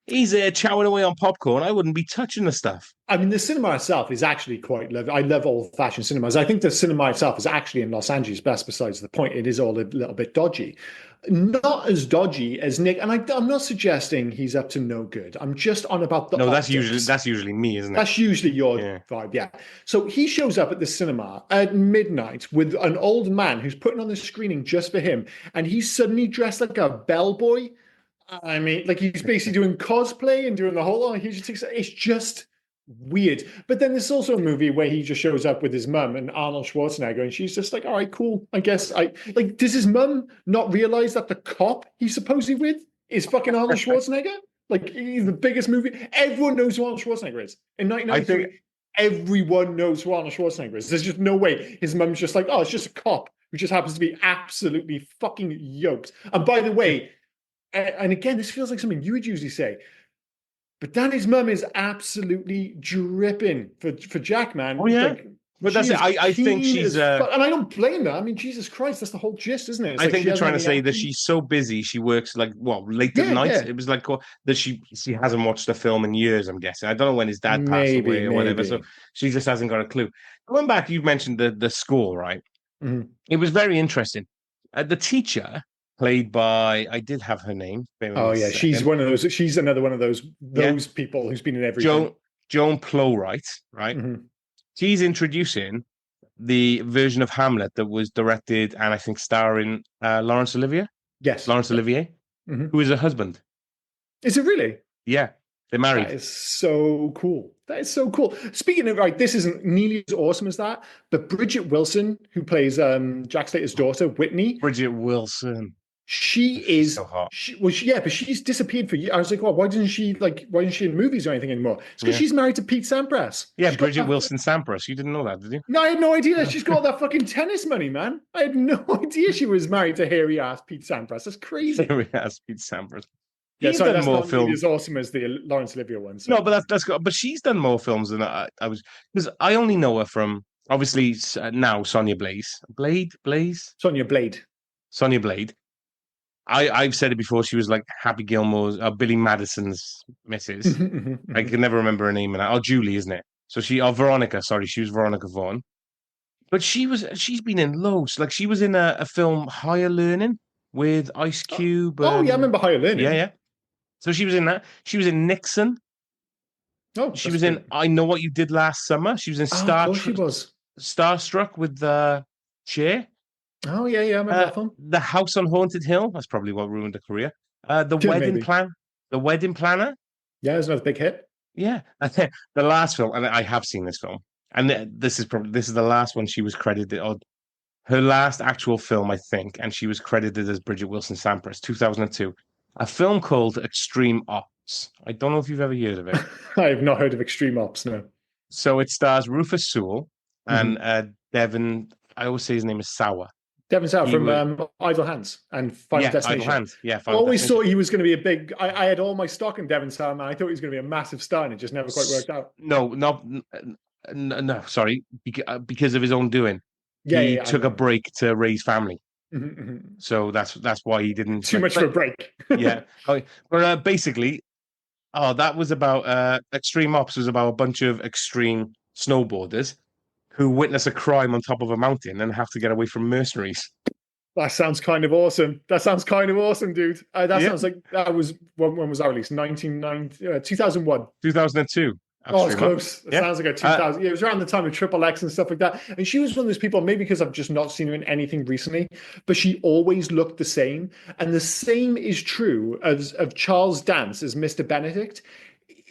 Speaker 2: He's there chowing away on popcorn. I wouldn't be touching the stuff.
Speaker 1: I mean, the cinema itself is actually quite lovely. I love old-fashioned cinemas. I think the cinema itself is actually in Los Angeles best. Besides the point, it is all a little bit dodgy. Not as dodgy as Nick, and I'm not suggesting he's up to no good. I'm just on about the
Speaker 2: No,
Speaker 1: optics.
Speaker 2: that's usually me, isn't it?
Speaker 1: That's usually your
Speaker 2: Yeah.
Speaker 1: vibe, yeah. So he shows up at the cinema at midnight with an old man who's putting on the screening just for him, and he's suddenly dressed like a bellboy. I mean, like he's basically doing cosplay and doing the whole. Oh, he just takes. It's just weird. But then there's also a movie where he just shows up with his mum and Arnold Schwarzenegger, and she's just like, "All right, cool. I guess I like." Does his mum not realize that the cop he's supposedly with is fucking Arnold Schwarzenegger? Like he's the biggest movie. Everyone knows who Arnold Schwarzenegger is in 1993. Everyone knows who Arnold Schwarzenegger is. There's just no way his mum's just like, "Oh, it's just a cop who just happens to be absolutely fucking yoked." And by the way. And again, this feels like something you would usually say, but Danny's mum is absolutely dripping for Jack, man.
Speaker 2: Oh yeah,
Speaker 1: like,
Speaker 2: but that's it. I think she's,
Speaker 1: and I don't blame her. I mean, Jesus Christ, that's the whole gist, isn't it? It's
Speaker 2: I
Speaker 1: like
Speaker 2: think
Speaker 1: she
Speaker 2: they're trying to
Speaker 1: hasn't
Speaker 2: say
Speaker 1: any
Speaker 2: that
Speaker 1: acting.
Speaker 2: she's so busy. She works like late at night.
Speaker 1: Yeah.
Speaker 2: It was like that she hasn't watched a film in years. I'm guessing. I don't know when his dad passed away or whatever. So she just hasn't got a clue. Going back, you mentioned the school, right?
Speaker 1: Mhm.
Speaker 2: It was very interesting. The teacher, played by, I did have her name.
Speaker 1: Oh yeah, she's one of those. She's another one of those people who's been in everything.
Speaker 2: Joan Plowright, right?
Speaker 1: Mhm.
Speaker 2: She's introducing the version of Hamlet that was directed and I think starring Laurence Olivier.
Speaker 1: Yes,
Speaker 2: Laurence Olivier, who is her husband.
Speaker 1: Is it really?
Speaker 2: Yeah, they're married.
Speaker 1: That is so cool. That is so cool. Speaking of, right, this isn't nearly as awesome as that, but Bridget Wilson, who plays Jack Slater's daughter, Whitney.
Speaker 2: Bridget Wilson.
Speaker 1: She is
Speaker 2: so hot.
Speaker 1: But she's disappeared for years. I was like, well, why isn't she in movies or anything anymore? It's because she's married to Pete Sampras.
Speaker 2: Yeah, Bridget Wilson Sampras. You didn't know that, did you?
Speaker 1: No, I had no idea. She's got that fucking tennis money, man. I had no idea she was married to hairy ass Pete Sampras. That's crazy.
Speaker 2: Hairy ass Pete Sampras.
Speaker 1: Yeah, sorry,
Speaker 2: that's
Speaker 1: not films as awesome as the Laurence Olivier one. So.
Speaker 2: No, but that's good. But she's done more films than I was, because I only know her from obviously now Sonia
Speaker 1: Sonia Blade.
Speaker 2: Sonia Blade. I've said it before. She was like Happy Gilmore's, Billy Madison's missus. I can never remember her name. Oh, Julie, isn't it? So Veronica. Sorry, she was Veronica Vaughn. But she's been in loads. Like she was in a film, Higher Learning, with Ice Cube.
Speaker 1: Oh yeah, I remember Higher Learning.
Speaker 2: Yeah. So she was in that. She was in Nixon.
Speaker 1: Oh,
Speaker 2: she was in I Know What You Did Last Summer. She was in Starstruck with Cher.
Speaker 1: Oh yeah, I remember that film.
Speaker 2: The House on Haunted Hill. That's probably what ruined her career. The Wedding Planner.
Speaker 1: Yeah, it's another big hit.
Speaker 2: Yeah, the last film, and I have seen this film, and this is the last one she was credited, or her last actual film, I think, and she was credited as Bridget Wilson Sampras, 2002, a film called Extreme Ops. I don't know if you've ever heard of it.
Speaker 1: I have not heard of Extreme Ops, no.
Speaker 2: So it stars Rufus Sewell and Devon. I always say his name is Sauer.
Speaker 1: Devon Sauer from Idle Hands and Final Destination.
Speaker 2: Idle Hands. Yeah,
Speaker 1: I always thought he was going to be a big. I had all my stock in Devon Sauer, man. I thought he was going to be a massive star, and it just never quite worked out.
Speaker 2: No, sorry, because of his own doing.
Speaker 1: Yeah,
Speaker 2: he took a break to raise family. So that's why he didn't.
Speaker 1: Too much for a break.
Speaker 2: Yeah, but basically, that was about Extreme Ops was about a bunch of extreme snowboarders who witness a crime on top of a mountain and have to get away from mercenaries.
Speaker 1: That sounds kind of awesome. That sounds kind of awesome, dude. Sounds like that was when was that released? 2001.
Speaker 2: 2002.
Speaker 1: Oh, it's close. It sounds like a 2000. It was around the time of Triple X and stuff like that. And she was one of those people, maybe because I've just not seen her in anything recently, but she always looked the same. And the same is true of Charles Dance as Mr. Benedict.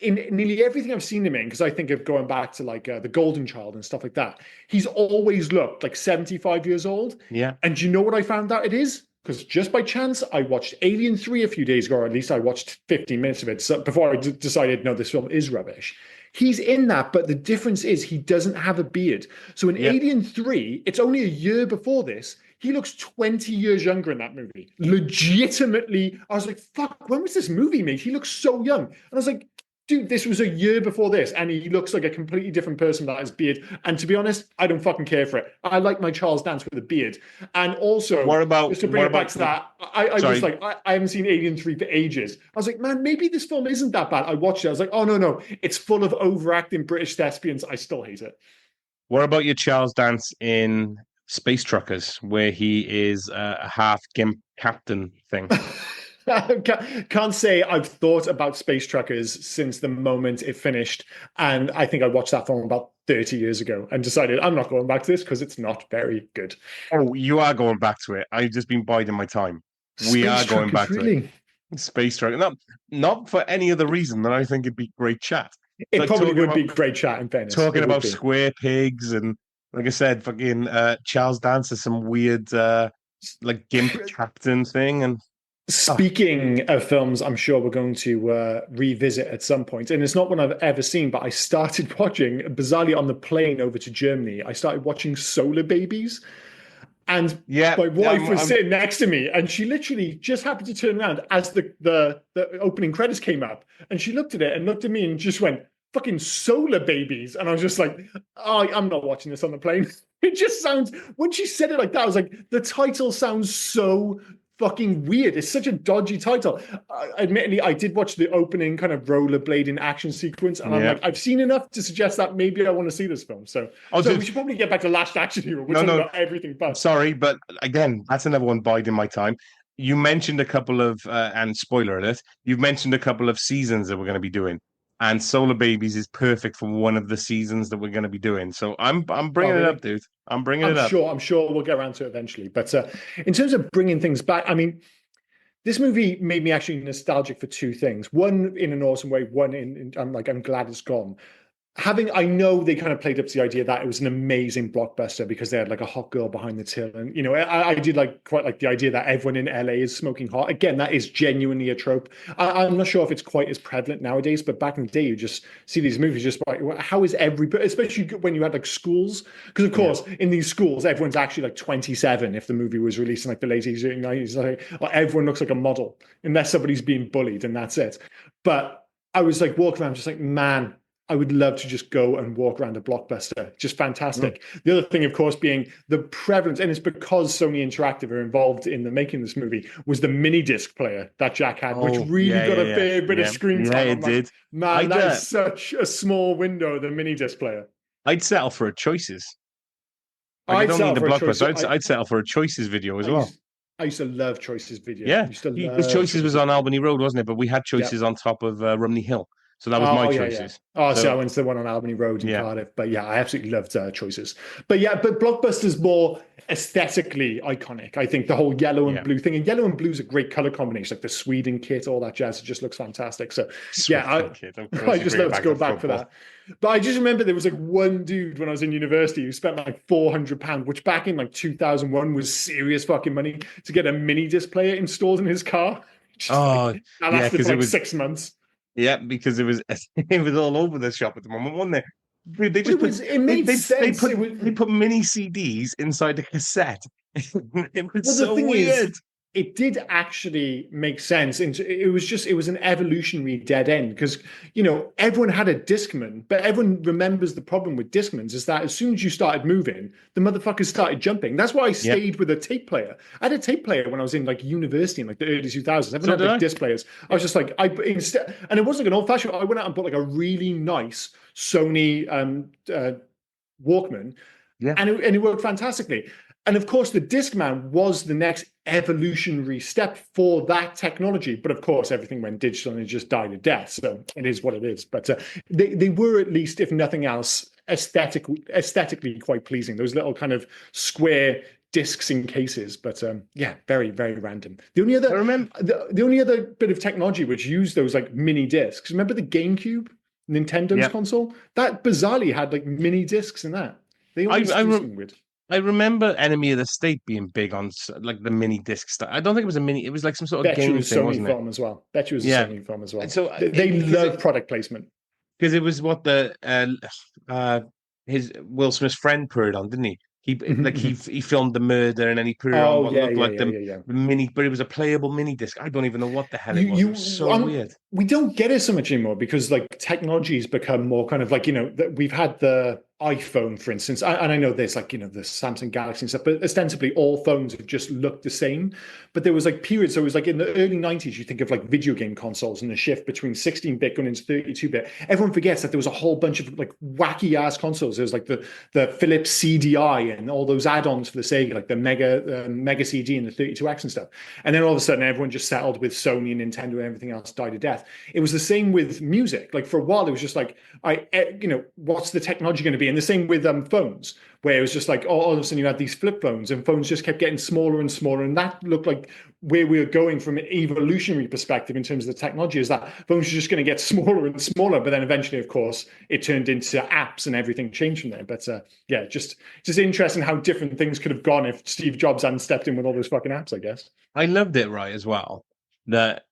Speaker 1: In nearly everything I've seen him in, because I think of going back to like The Golden Child and stuff like that, he's always looked like 75 years old.
Speaker 2: Yeah.
Speaker 1: And do you know what I found out it is? Because just by chance, I watched Alien 3 a few days ago, or at least I watched 15 minutes of it before I decided, no, this film is rubbish. He's in that, but the difference is he doesn't have a beard. So in Alien 3, it's only a year before this, he looks 20 years younger in that movie. Legitimately, I was like, fuck, when was this movie made? He looks so young. And I was like, dude, this was a year before this, and he looks like a completely different person without his beard. And to be honest, I don't fucking care for it. I like my Charles Dance with a beard. And also, just to bring it back to that, I was like, I haven't seen Alien 3 for ages. I was like, man, maybe this film isn't that bad. I watched it. I was like, oh, no, it's full of overacting British thespians. I still hate it.
Speaker 2: What about your Charles Dance in Space Truckers, where he is a half GIMP captain thing?
Speaker 1: Can't say I've thought about Space Truckers since the moment it finished. And I think I watched that film about 30 years ago and decided I'm not going back to this because it's not very good.
Speaker 2: Oh, you are going back to it. I've just been biding my time. We are going back to it. Space Truckers. Not for any other reason than I think it'd be great chat.
Speaker 1: It probably would be great chat, in fairness.
Speaker 2: Talking about square pigs and, like I said, fucking Charles Dance is some weird like GIMP captain thing. And
Speaker 1: speaking of films, I'm sure we're going to revisit at some point. And it's not one I've ever seen, but I started watching, bizarrely on the plane over to Germany, I started watching Solar Babies. And my wife was sitting next to me, and she literally just happened to turn around as the opening credits came up. And she looked at it and looked at me and just went, fucking Solar Babies. And I was just like, oh, I'm not watching this on the plane. It just sounds, when she said it like that, I was like, the title sounds so fucking weird. It's such a dodgy title. Admittedly, I did watch the opening kind of rollerblading action sequence, and I'm like, I've seen enough to suggest that maybe I want to see this film. So we should probably get back to Last Action Hero. We're talking about everything but.
Speaker 2: Sorry, but again, that's another one biding my time. You mentioned a couple of, and spoiler alert, you've mentioned a couple of seasons that we're going to be doing. And Solar Babies is perfect for one of the seasons that we're going to be doing. So I'm bringing it up, dude. I'm
Speaker 1: sure we'll get around to it eventually. But in terms of bringing things back, I mean, this movie made me actually nostalgic for two things. One, in an awesome way. One, I'm glad it's gone. I know they kind of played up to the idea that it was an amazing blockbuster because they had like a hot girl behind the till. And, you know, I did quite like the idea that everyone in LA is smoking hot. Again, that is genuinely a trope. I'm not sure if it's quite as prevalent nowadays, but back in the day, you just see these movies just like, how is everybody, especially when you had like schools, because of course, in these schools, everyone's actually like 27 if the movie was released in like the late 80s, 90s, like, everyone looks like a model unless somebody's being bullied and that's it. But I was like walking around just like, man, I would love to just go and walk around a blockbuster. Just fantastic. The other thing, of course, being the prevalence, and it's because Sony Interactive are involved in the making of this movie, was the mini disc player that Jack had, which really got a fair bit of screen time.
Speaker 2: Yeah, it did.
Speaker 1: Man, that is such a small window, the mini disc player.
Speaker 2: I'd settle for a Choices. I don't need the blockbuster. I'd settle for a Choices video as well.
Speaker 1: I used to love Choices video.
Speaker 2: Yeah, because Choices was on Albany Road, wasn't it? But we had Choices on top of Rumney Hill. So that was my Choices.
Speaker 1: Yeah. So I went to the one on Albany Road in Cardiff. But yeah, I absolutely loved Choices. But Blockbuster's more aesthetically iconic. I think the whole yellow and blue thing. And yellow and blue is a great color combination, like the Sweden kit, all that jazz. It just looks fantastic. So I just love to go back for that. But I just remember there was like one dude when I was in university who spent like £400, which back in like 2001 was serious fucking money to get a mini disc player installed in his car.
Speaker 2: That
Speaker 1: lasted for like 6 months.
Speaker 2: Yeah, because it was all over the shop at the moment, wasn't it? They just they put mini CDs inside the cassette. It was so weird.
Speaker 1: It did actually make sense. It was an evolutionary dead end because, you know, everyone had a Discman, but everyone remembers the problem with Discmans is that as soon as you started moving, the motherfuckers started jumping. That's why I stayed with a tape player. I had a tape player when I was in like university in like the early 2000s. Everyone had like disc players. I was just like, and it wasn't like an old fashioned. I went out and bought like a really nice Sony Walkman, and it worked fantastically. And of course, the Discman was the next evolutionary step for that technology. But of course, everything went digital and it just died a death. So it is what it is. But they were, at least, if nothing else, aesthetically quite pleasing. Those little kind of square discs in cases. But very, very random. The only other bit of technology which used those like mini discs. Remember the GameCube, Nintendo's console? That bizarrely had like mini discs in that. They always do something weird.
Speaker 2: I remember Enemy of the State being big on like the mini disc stuff. I don't think it was a mini. It was like some sort of game thing, wasn't it?
Speaker 1: As well. Bet you was a Sony film as well. So they love product placement
Speaker 2: because it was what his Will Smith's friend put it on, didn't he? He filmed the murder and then he put it on
Speaker 1: Oh
Speaker 2: what
Speaker 1: yeah,
Speaker 2: looked
Speaker 1: yeah,
Speaker 2: like
Speaker 1: yeah,
Speaker 2: the
Speaker 1: yeah, yeah.
Speaker 2: mini, but it was a playable mini disc. I don't even know what the hell it
Speaker 1: You
Speaker 2: was. It was so weird.
Speaker 1: we don't get it so much anymore because like technology's become more kind of like that we've had the iPhone, for instance, and I know there's like the Samsung Galaxy and stuff, but ostensibly all phones have just looked the same. But there was like periods, so it was like in the early 90s, you think of like video game consoles and the shift between 16-bit going into 32-bit. Everyone forgets that there was a whole bunch of like wacky ass consoles. There was like the Philips CDI and all those add-ons for the Sega, like the Mega CD and the 32X and stuff. And then all of a sudden, everyone just settled with Sony and Nintendo and everything else died a death. It was the same with music. Like for a while, it was just like, what's the technology going to be? And the same with phones, where it was just like, all of a sudden you had these flip phones and phones just kept getting smaller and smaller. And that looked like where we were going from an evolutionary perspective in terms of the technology, is that phones are just going to get smaller and smaller. But then eventually, of course, it turned into apps and everything changed from there. But yeah, just interesting how different things could have gone if Steve Jobs hadn't stepped in with all those fucking apps, I guess.
Speaker 2: I loved it, right, as well, that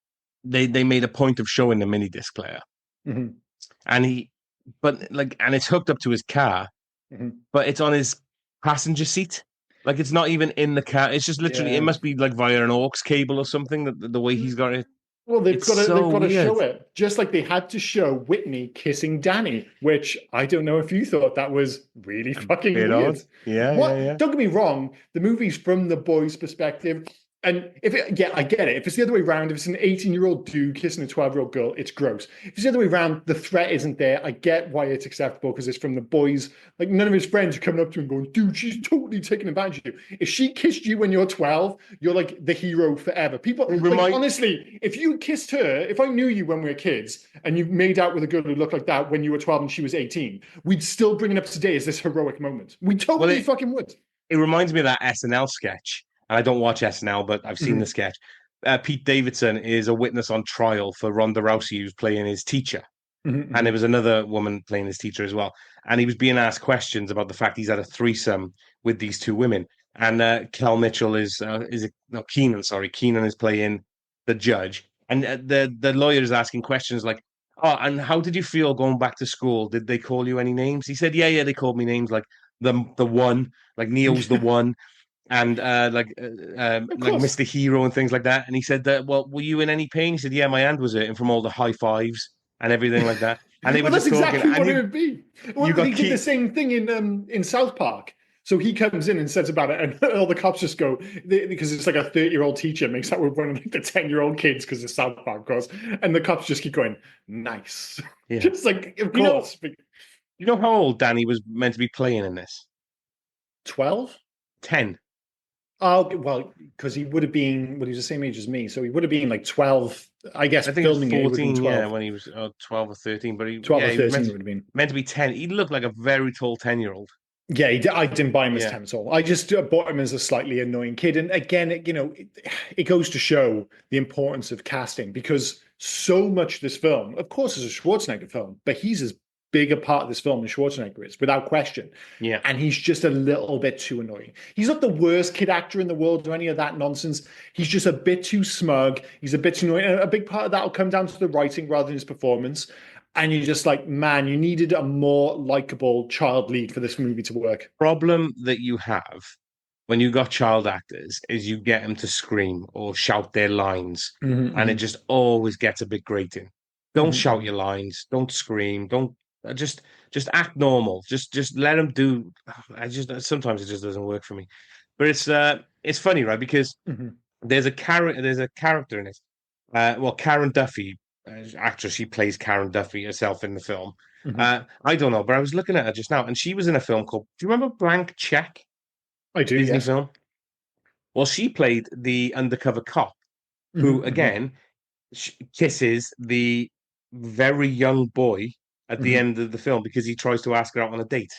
Speaker 2: they made a point of showing the mini disc player.
Speaker 1: Mm-hmm.
Speaker 2: And it's hooked up to his car,
Speaker 1: mm-hmm.
Speaker 2: but it's on his passenger seat. Like it's not even in the car. It's just literally, It must be like via an aux cable or something, that the way he's got it.
Speaker 1: Well, they've got to
Speaker 2: weird.
Speaker 1: show it, just like they had to show Whitney kissing Danny, which I don't know if you thought that was really fucking weird.
Speaker 2: Odd. Yeah.
Speaker 1: Don't get me wrong, the movie's from the boy's perspective. And I get it. If it's the other way around, if it's an 18-year-old dude kissing a 12-year-old girl, it's gross. If it's the other way around, the threat isn't there. I get why it's acceptable because it's from the boys. Like none of his friends are coming up to him going, dude, she's totally taking advantage of you. If she kissed you when you're 12, you're like the hero forever. People, honestly, if you kissed her, if I knew you when we were kids and you made out with a girl who looked like that when you were 12 and she was 18, we'd still bring it up today as this heroic moment. We totally fucking would.
Speaker 2: It reminds me of that SNL sketch. I don't watch SNL, but I've seen the sketch. Pete Davidson is a witness on trial for Ronda Rousey, who's playing his teacher. And there was another woman playing his teacher as well. And he was being asked questions about the fact he's had a threesome with these two women. And Kel Mitchell Keenan is playing the judge. And the lawyer is asking questions like, oh, and how did you feel going back to school? Did they call you any names? He said, yeah, they called me names like the one, like Neil's the one. And like Mr. Hero and things like that. And he said that, well, were you in any pain? He said, yeah, my hand was hurting from all the high fives and everything like that. And they were just talking.
Speaker 1: Exactly what it would be. Well, he did the same thing in South Park. So he comes in and says about it, and all the cops just go, because it's like a 30-year-old teacher makes that with one of like the 10-year-old kids because it's South Park, of course. And the cops just keep going, nice. Yeah. Just like, of course.
Speaker 2: You know how old Danny was meant to be playing in this?
Speaker 1: 12?
Speaker 2: 10.
Speaker 1: Oh, well, because he would have been, he was the same age as me. So he would have been like 12, I guess.
Speaker 2: I think filming he was 14, when he was 12 or 13. But
Speaker 1: 12 or 13 would have been.
Speaker 2: Meant to be 10. He looked like a very tall 10-year-old.
Speaker 1: Yeah, I didn't buy him as 10 at all. I just bought him as a slightly annoying kid. And again, it goes to show the importance of casting, because so much of this film, of course, is a Schwarzenegger film, but he's as big a part of this film than Schwarzenegger is, without question.
Speaker 2: Yeah.
Speaker 1: And he's just a little bit too annoying. He's not the worst kid actor in the world or any of that nonsense. He's just a bit too smug. He's a bit too annoying. And a big part of that will come down to the writing rather than his performance. And you're just like, man, you needed a more likable child lead for this movie to work.
Speaker 2: Problem that you have when you got child actors is you get them to scream or shout their lines. And it just always gets a bit grating. Don't shout your lines. Don't scream. Don't just act normal. Just let them do. Sometimes it just doesn't work for me. But it's funny, right? Because there's a character in it. Karen Duffy, actress, she plays Karen Duffy herself in the film. I don't know, but I was looking at her just now, and she was in a film called, do you remember Blank Check?
Speaker 1: I do,
Speaker 2: Disney film. Well, she played the undercover cop who, again, kisses the very young boy at the end of the film because he tries to ask her out on a date.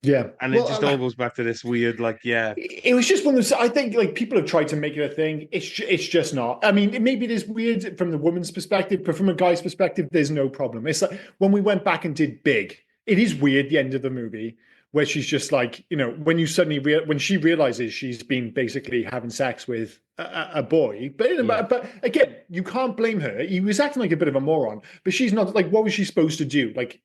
Speaker 1: Yeah.
Speaker 2: And it just all goes back to this weird,
Speaker 1: It was just one of those, I think, people have tried to make it a thing. It's just not. I mean, maybe it is weird from the woman's perspective, but from a guy's perspective, there's no problem. It's like when we went back and did Big, it is weird, the end of the movie, where she's just like, when you suddenly, when she realizes she's been basically having sex with a boy. But again, you can't blame her. He was acting like a bit of a moron, but she's not. Like, what was she supposed to do? Like,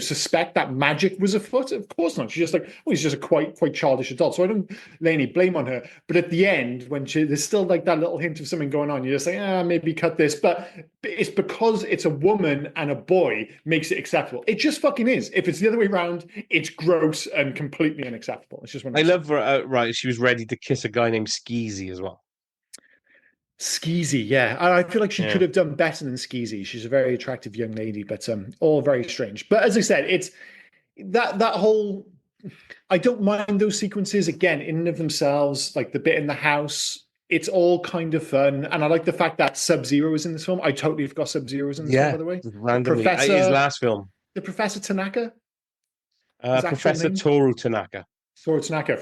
Speaker 1: suspect that magic was afoot? Of course not. She's just like, well, he's just a quite childish adult. So I don't lay any blame on her. But at the end, when there's still like that little hint of something going on, you're just like, maybe cut this. But it's because it's a woman and a boy makes it acceptable. It just fucking is. If it's the other way around, it's gross and completely unacceptable. It's just one.
Speaker 2: I love right. She was ready to kiss a guy named Skeezy as well.
Speaker 1: Skeezy, yeah. I feel like she could have done better than Skeezy. She's a very attractive young lady, but all very strange. But as I said, it's that whole. I don't mind those sequences again in and of themselves, like the bit in the house. It's all kind of fun, and I like the fact that Sub-Zero is in this film. I totally forgot Sub-Zero was in this film, by the way.
Speaker 2: Randomly, his last film.
Speaker 1: The Professor Tanaka.
Speaker 2: Professor Toru Tanaka.
Speaker 1: Toru Tanaka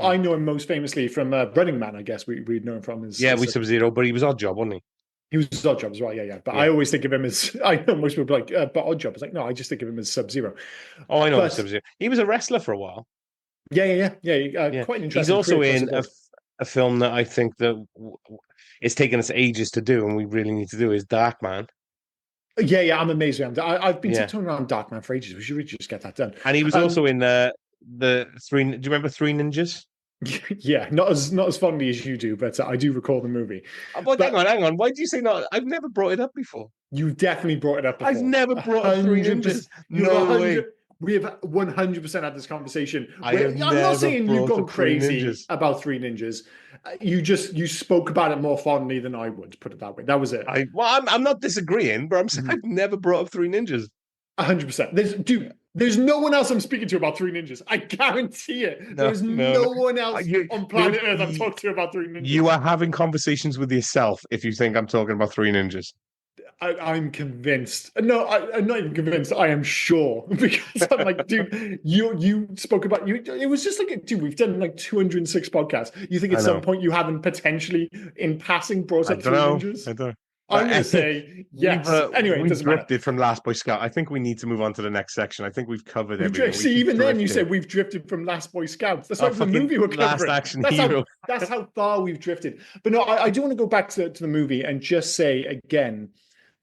Speaker 1: I know him most famously from Running Man. I guess we know him from his
Speaker 2: Sub-Zero, but he was Oddjob, wasn't he?
Speaker 1: He was Oddjob as well, yeah. But I always think of him as I know most people are like, but Oddjob. It's like, no, I just think of him as Sub-Zero.
Speaker 2: Oh, I know Sub-Zero. He was a wrestler for a while.
Speaker 1: Yeah. Quite an interesting.
Speaker 2: He's also in a film that I think that it's taken us ages to do, and we really need to do is Darkman.
Speaker 1: Yeah, I'm amazed with him. I've been tiptoeing around Darkman for ages. We should really just get that done.
Speaker 2: And he was also in the three. Do you remember Three Ninjas?
Speaker 1: Yeah, not as fondly as you do, but I do recall the movie.
Speaker 2: But hang on. Why do you say not? I've never brought it up before.
Speaker 1: You definitely brought it up before.
Speaker 2: I've never brought up Three Ninjas. No way.
Speaker 1: We have 100% had this conversation. I'm not saying you've gone crazy about Three Ninjas. You spoke about it more fondly than I would, put it that way. That was it.
Speaker 2: I'm not disagreeing, but I'm saying I've never brought up Three Ninjas.
Speaker 1: 100%. There's no one else I'm speaking to about Three Ninjas. I guarantee it. There's no one else on planet Earth I'm talking to about Three Ninjas.
Speaker 2: You are having conversations with yourself if you think I'm talking about Three Ninjas.
Speaker 1: I'm convinced. No, I'm not even convinced. I am sure because I'm like, dude, you spoke about you. It was just like, dude, we've done like 206 podcasts. You think at some point you haven't potentially, in passing, brought up Three Ninjas?
Speaker 2: I don't.
Speaker 1: I'm going to say yes. Anyway,
Speaker 2: we've drifted from Last Boy Scout. I think we need to move on to the next section. I think we've covered everything.
Speaker 1: See, even then you said we've drifted from Last Boy Scouts. That's like the movie we're covering.
Speaker 2: Last Action Hero.
Speaker 1: That's how far we've drifted. But no, I do want to go back to the movie and just say again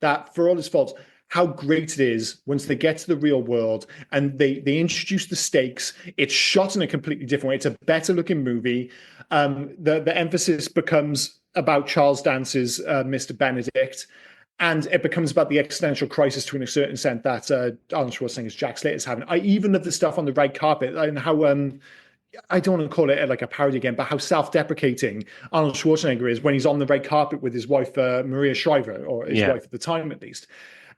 Speaker 1: that for all its faults, how great it is once they get to the real world and they introduce the stakes. It's shot in a completely different way. It's a better looking movie. The emphasis becomes about Charles Dance's Mr. Benedict, and it becomes about the existential crisis to a certain extent that Arnold Schwarzenegger's Jack Slater's having. I even love the stuff on the red carpet and how I don't want to call it like a parody again, but how self-deprecating Arnold Schwarzenegger is when he's on the red carpet with his wife, Maria Shriver, or his wife at the time, at least.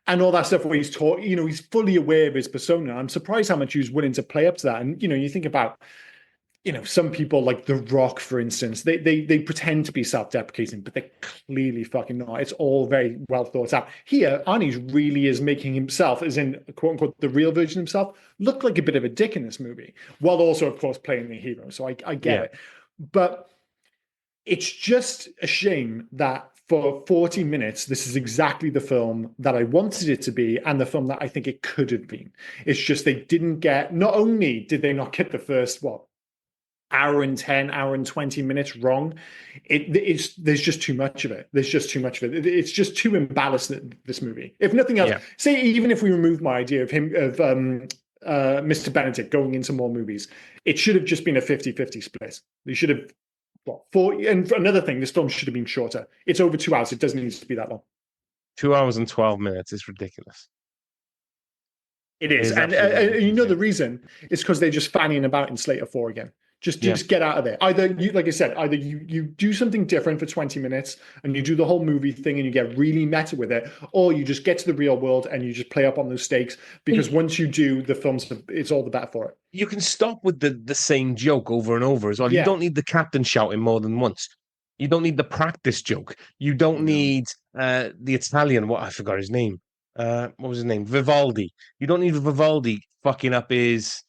Speaker 1: And all that stuff where he's taught, he's fully aware of his persona. I'm surprised how much he was willing to play up to that. And, you think about, some people like The Rock, for instance, they pretend to be self-deprecating, but they're clearly fucking not. It's all very well thought out. Here, Arnie really is making himself, as in, quote unquote, the real version of himself, look like a bit of a dick in this movie, while also, of course, playing the hero. So I get it. But it's just a shame that for 40 minutes, this is exactly the film that I wanted it to be and the film that I think it could have been. It's just they didn't get, not only did they not get the first, hour and 10, hour and 20 minutes wrong. There's just too much of it. It's just too imbalanced, this movie. If nothing else, say even if we remove my idea of Mr. Benedict going into more movies, it should have just been a 50-50 split. They should have, and for another thing, this film should have been shorter. It's over 2 hours. It doesn't need to be that long.
Speaker 2: 2 hours and 12 minutes is ridiculous.
Speaker 1: It is. And the reason is because they're just fanning about in Slater 4 again. Just get out of there. Either you, like I said, you do something different for 20 minutes and you do the whole movie thing and you get really meta with it, or you just get to the real world and you just play up on those stakes, because once you do, it's all the better for it. You
Speaker 2: can stop with the same joke over and over as well. You don't need the captain shouting more than once. You don't need the practice joke. You don't need the Italian, I forgot his name. What was his name? Vivaldi. You don't need Vivaldi fucking up his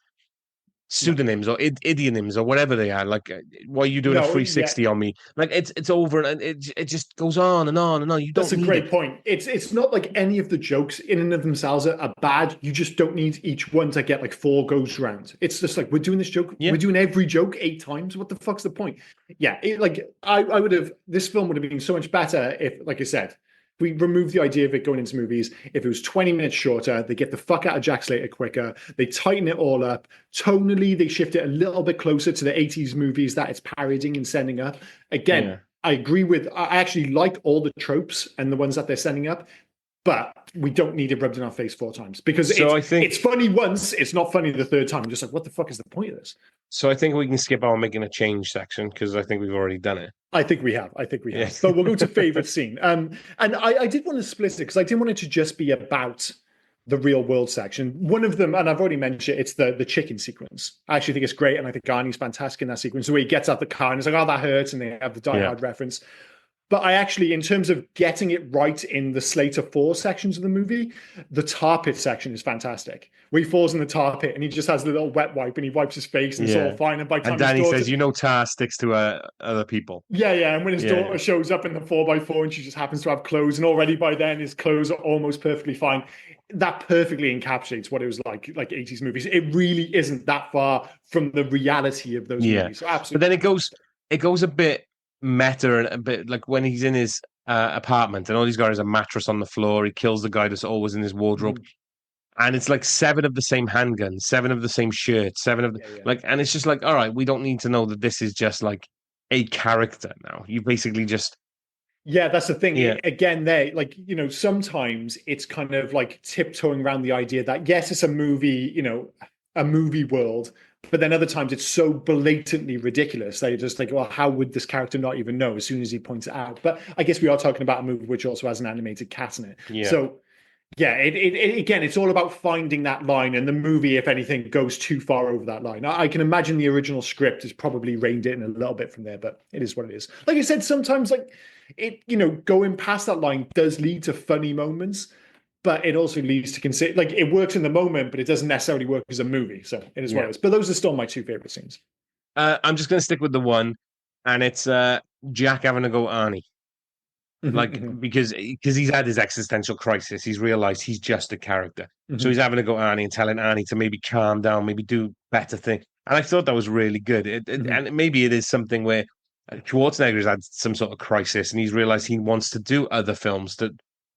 Speaker 2: pseudonyms or idionyms or whatever they are. Like, why are you doing a
Speaker 1: No, yeah,
Speaker 2: 360 on me? Like, it's over, and it just goes on and on and on. You
Speaker 1: that's
Speaker 2: don't
Speaker 1: a
Speaker 2: need
Speaker 1: great
Speaker 2: it.
Speaker 1: point. It's not like any of the jokes in and of themselves are bad. You just don't need each one to get like 4 goes round. It's just like we're doing this joke,
Speaker 2: Yeah.
Speaker 1: we're doing every joke 8 times. What the fuck's the point? Yeah, I would have this film would have been so much better if, like I said, we remove the idea of it going into movies. If it was 20 minutes shorter, they get the fuck out of Jack Slater quicker. They tighten it all up. Tonally, they shift it a little bit closer to the 80s movies that it's parodying and sending up. Again,
Speaker 2: Yeah.
Speaker 1: I agree with, I actually like all the tropes and the ones that they're sending up, but we don't need it rubbed in our face 4 times because
Speaker 2: So
Speaker 1: it's funny once, it's not funny the third time. I'm just like, what the fuck is the point of this?
Speaker 2: So I think we can skip on making a change section because I think we've already done it.
Speaker 1: I think we have.
Speaker 2: Yeah.
Speaker 1: But we'll go to favorite scene. And I did want to split it because I didn't want it to just be about the real world section. One of them, and I've already mentioned it, it's the chicken sequence. I actually think it's great, and I think Arnie's fantastic in that sequence. The way he gets out the car and it's like, oh, that hurts, and they have the Die Hard reference. But I actually, in terms of getting it right in the Slater 4 sections of the movie, the tar pit section is fantastic. Where he falls in the tar pit and he just has the little wet wipe and he wipes his face and it's all fine. And by the time
Speaker 2: Danny
Speaker 1: daughter,
Speaker 2: says, tar sticks to other people.
Speaker 1: Yeah. And when his daughter shows up in the 4x4 and she just happens to have clothes, and already by then his clothes are almost perfectly fine. That perfectly encapsulates what it was like 80s movies. It really isn't that far from the reality of those movies. So absolutely.
Speaker 2: But then it goes a bit meta and a bit like when he's in his apartment and all he's got is a mattress on the floor. He kills the guy that's always in his wardrobe. And it's like 7 of the same handguns, 7 of the same shirts, 7 of the like, and it's just like, all right, we don't need to know that this is just like a character now. You basically just
Speaker 1: that's the thing. Again, sometimes it's kind of like tiptoeing around the idea that yes, it's a movie, a movie world, but then other times it's so blatantly ridiculous. They just like, well, how would this character not even know as soon as he points it out? But I guess we are talking about a movie which also has an animated cat in it.
Speaker 2: Yeah.
Speaker 1: So it again, it's all about finding that line, and the movie, if anything, goes too far over that line. I can imagine the original script has probably reined it in a little bit from there, but it is what it is. Like I said, sometimes like it, going past that line does lead to funny moments, but it also leads to consider like it works in the moment, but it doesn't necessarily work as a movie. So it is what it is. But those are still my 2 favorite scenes.
Speaker 2: I'm just gonna stick with the one, and it's Jack having to go Arnie. Like because he's had his existential crisis, he's realized he's just a character, so he's having to go Arnie and telling Arnie to maybe calm down, maybe do better thing. And I thought that was really good. And maybe it is something where Schwarzenegger's had some sort of crisis, and he's realized he wants to do other films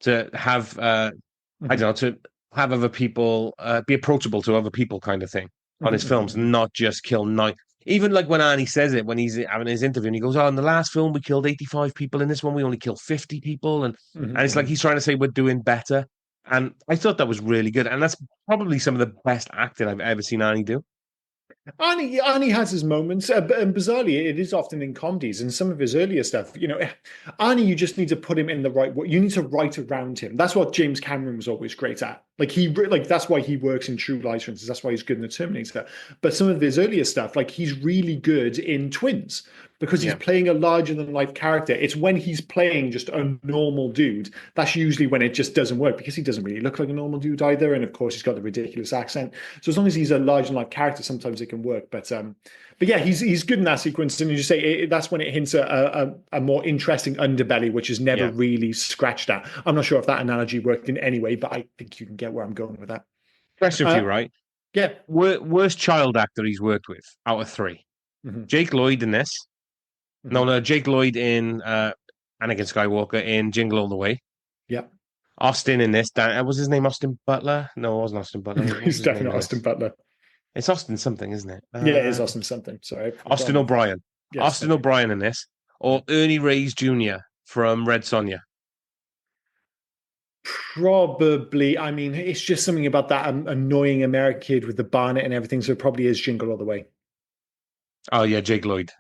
Speaker 2: to have I don't know, to have other people be approachable to other people, kind of thing on his films, not just kill 9. Even like when Arnie says it, when he's having his interview and he goes, oh, in the last film, we killed 85 people. In this one, we only killed 50 people. And it's like he's trying to say we're doing better. And I thought that was really good. And that's probably some of the best acting I've ever seen Arnie do.
Speaker 1: Arnie has his moments, and bizarrely, it is often in comedies. And some of his earlier stuff, Arnie, you just need to put him in the right way. You need to write around him. That's what James Cameron was always great at. That's why he works in True Lies, for instance. That's why he's good in The Terminator. But some of his earlier stuff, like he's really good in Twins because he's playing a larger than life character. It's when he's playing just a normal dude that's usually when it just doesn't work because he doesn't really look like a normal dude either. And of course, he's got the ridiculous accent. So as long as he's a larger than life character, sometimes it can work. But yeah, he's good in that sequence. And you say that's when it hints a more interesting underbelly, which is never really scratched at. I'm not sure if that analogy worked in any way, but I think you can get where I'm going with that.
Speaker 2: Question for you, right?
Speaker 1: Yeah.
Speaker 2: Worst child actor he's worked with out of 3. Jake Lloyd in this. No, Jake Lloyd in Anakin Skywalker in Jingle All the Way.
Speaker 1: Yeah.
Speaker 2: Austin in this. Was his name Austin Butler? No, it wasn't Austin Butler.
Speaker 1: He's definitely not Austin Butler.
Speaker 2: It's Austin something, isn't it?
Speaker 1: Yeah, it is Austin something. Sorry.
Speaker 2: Austin O'Brien. Yes, Austin O'Brien in this. Or Ernie Reyes Jr. from Red Sonja.
Speaker 1: Probably. I mean, it's just something about that annoying American kid with the barnet and everything. So it probably is Jingle All the Way.
Speaker 2: Oh yeah, Jake Lloyd.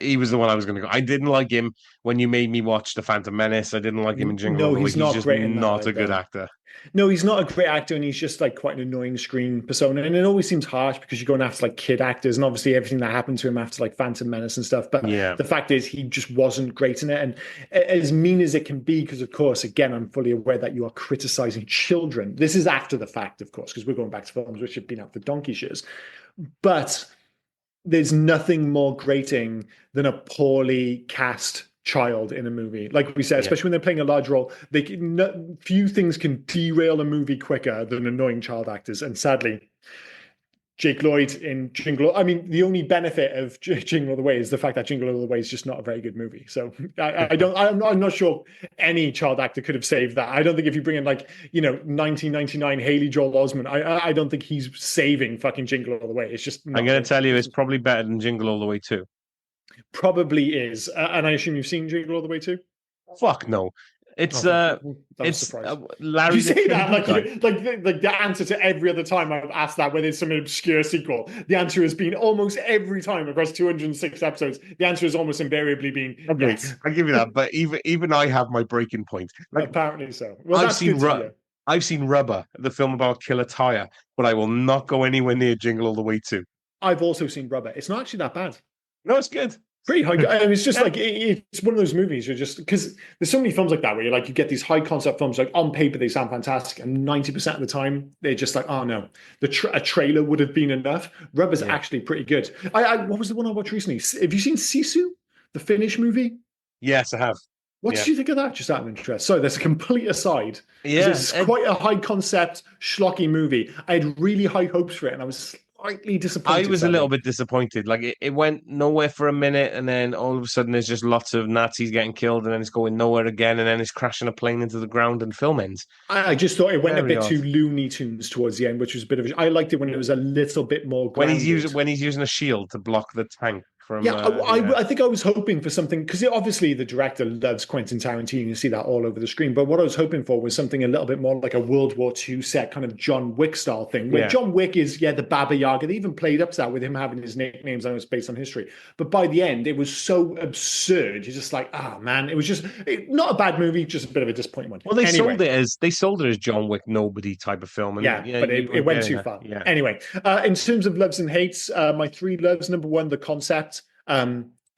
Speaker 2: He was the one I was going to go. I didn't like him when you made me watch The Phantom Menace. I didn't like him in Jingle All the Way. He's just not a good actor.
Speaker 1: No, he's not a great actor, and he's just like quite an annoying screen persona. And it always seems harsh because you're going after like kid actors, and obviously everything that happened to him after like Phantom Menace and stuff. But the fact is, he just wasn't great in it. And as mean as it can be, because of course, again, I'm fully aware that you are criticizing children. This is after the fact, of course, because we're going back to films which have been out for donkey years. But there's nothing more grating than a poorly cast child in a movie. Like we said, especially when they're playing a large role, few things can derail a movie quicker than annoying child actors. And sadly, Jake Lloyd in Jingle. I mean, the only benefit of Jingle All the Way is the fact that Jingle All the Way is just not a very good movie. So I'm not sure any child actor could have saved that. I don't think if you bring in 1999 Haley Joel Osment, I don't think he's saving fucking Jingle All the Way. It's just.
Speaker 2: I'm going to tell you, it's probably better than Jingle All the Way too.
Speaker 1: Probably is, and I assume you've seen Jingle All the Way too.
Speaker 2: Fuck no. It's Larry.
Speaker 1: You say that like the answer to every other time I've asked that, whether it's some obscure sequel, the answer has been almost every time across 206 episodes. The answer has almost invariably been yes.
Speaker 2: I give you that, but even I have my breaking point.
Speaker 1: Apparently so. Well,
Speaker 2: I've seen Rubber, the film about Killer Tire, but I will not go anywhere near Jingle All the Way 2.
Speaker 1: I've also seen Rubber. It's not actually that bad.
Speaker 2: No, it's good.
Speaker 1: Pretty high. I mean, it's just it's one of those movies you're just, because there's so many films like that where you get these high concept films, like on paper they sound fantastic, and 90% of the time they're just like, oh no, a trailer would have been enough. Rubber's actually pretty good. What was the one I watched recently? Have you seen Sisu, the Finnish movie?
Speaker 2: Yes, I have.
Speaker 1: What did you think of that? Just out of interest. Sorry, there's a complete aside.
Speaker 2: Yeah,
Speaker 1: it's quite a high concept, schlocky movie. I had really high hopes for it, and I was slightly disappointed.
Speaker 2: I was a little bit disappointed. Like it went nowhere for a minute, and then all of a sudden there's just lots of Nazis getting killed, and then it's going nowhere again, and then it's crashing a plane into the ground, and film ends.
Speaker 1: I just thought it went a bit too Looney Tunes towards the end, which was a bit of. I liked it when it was a little bit more grounded.
Speaker 2: When he's using a shield to block the tank.
Speaker 1: I think I was hoping for something, because obviously the director loves Quentin Tarantino. You see that all over the screen. But what I was hoping for was something a little bit more like a World War II set, kind of John Wick style thing. Where John Wick is, the Baba Yaga. They even played up to that with him having his nicknames. I know it's based on history. But by the end, it was so absurd. You're just like, man, it was just not a bad movie, just a bit of a disappointment.
Speaker 2: Well, they sold it as John Wick nobody type of film. And,
Speaker 1: but it went too far. Yeah. Anyway, in terms of loves and hates, my 3 loves. Number 1, the concept. As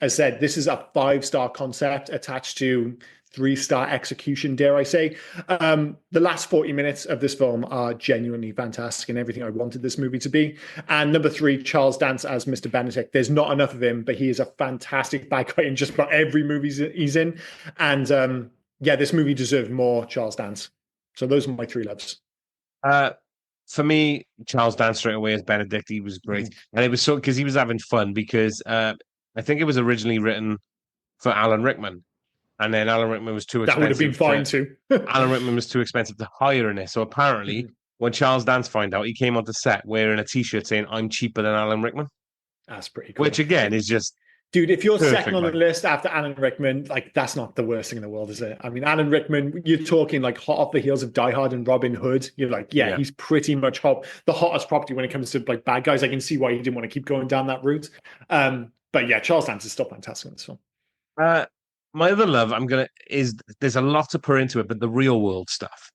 Speaker 1: I said, this is a 5-star concept attached to 3-star execution, dare I say. The last 40 minutes of this film are genuinely fantastic and everything I wanted this movie to be. And number 3, Charles Dance as Mr. Benedict. There's not enough of him, but he is a fantastic bad guy in just about every movie he's in. And this movie deserved more Charles Dance. So those are my 3 loves.
Speaker 2: For me, Charles Dance straight away as Benedict, he was great. And it was so because he was having fun, because I think it was originally written for Alan Rickman, and then Alan Rickman was too expensive.
Speaker 1: That would have been fine too.
Speaker 2: Alan Rickman was too expensive to hire in it. So apparently, when Charles Dance found out, he came onto set wearing a T-shirt saying, "I'm cheaper than Alan Rickman."
Speaker 1: That's pretty cool.
Speaker 2: Which again is just...
Speaker 1: Dude, if you're second on the list after Alan Rickman, that's not the worst thing in the world, is it? I mean, Alan Rickman, you're talking hot off the heels of Die Hard and Robin Hood. You're like, he's pretty much the hottest property when it comes to bad guys. I can see why you didn't want to keep going down that route. But Charles Dance is still fantastic in this film.
Speaker 2: My other love, there's a lot to pour into it, but the real world stuff.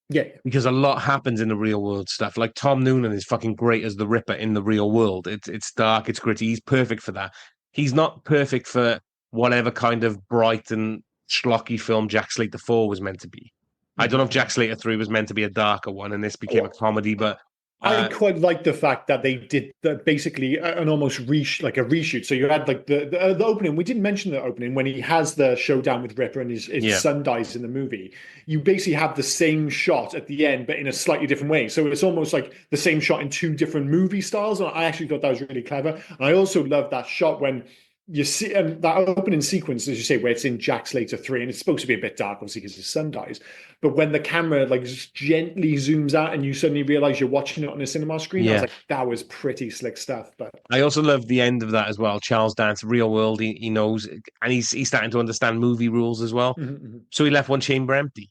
Speaker 1: Yeah.
Speaker 2: Because a lot happens in the real world stuff. Like Tom Noonan is fucking great as the Ripper in the real world. It's dark, it's gritty. He's perfect for that. He's not perfect for whatever kind of bright and schlocky film Jack Slater 4 was meant to be. I don't know if Jack Slater 3 was meant to be a darker one and this became a comedy, but...
Speaker 1: I quite like the fact that they did basically an almost reshoot. So you had the opening. We didn't mention the opening when he has the showdown with Ripper and his son dies in the movie. You basically have the same shot at the end, but in a slightly different way. So it's almost like the same shot in 2 different movie styles. And I actually thought that was really clever. And I also love that shot when you see that opening sequence, as you say, where it's in Jack Slater 3, and it's supposed to be a bit dark, obviously, because his son dies. But when the camera just gently zooms out and you suddenly realize you're watching it on a cinema screen, I was like, that was pretty slick stuff. But
Speaker 2: I also love the end of that as well. Charles Dance, real world, he knows, and he's starting to understand movie rules as well. Mm-hmm. So he left one chamber empty.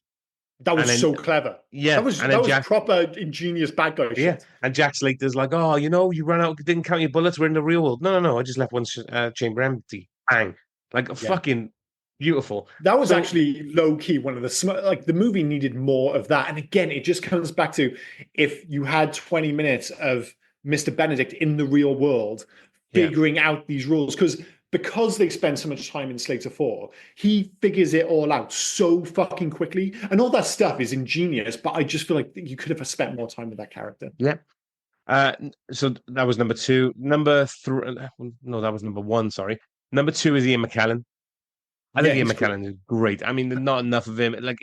Speaker 1: That was so clever.
Speaker 2: Yeah.
Speaker 1: That was proper ingenious bad guy shit.
Speaker 2: Yeah. And Jack Slater's like, you ran out, didn't count your bullets, we're in the real world. No, I just left one chamber empty. Bang. Fucking beautiful.
Speaker 1: That was actually low-key one of the movie needed more of that. And again, it just comes back to, if you had 20 minutes of Mr. Benedict in the real world figuring out these rules, because they spend so much time in Slater 4, he figures it all out so fucking quickly. And all that stuff is ingenious, but I just feel like you could have spent more time with that character.
Speaker 2: Yeah. So that was number two. Number three, no, that was number one. Sorry, number two is Ian McKellen. I
Speaker 1: Yeah,
Speaker 2: think Ian
Speaker 1: he's cool.
Speaker 2: McKellen is great. I mean, there's not enough of him. Like,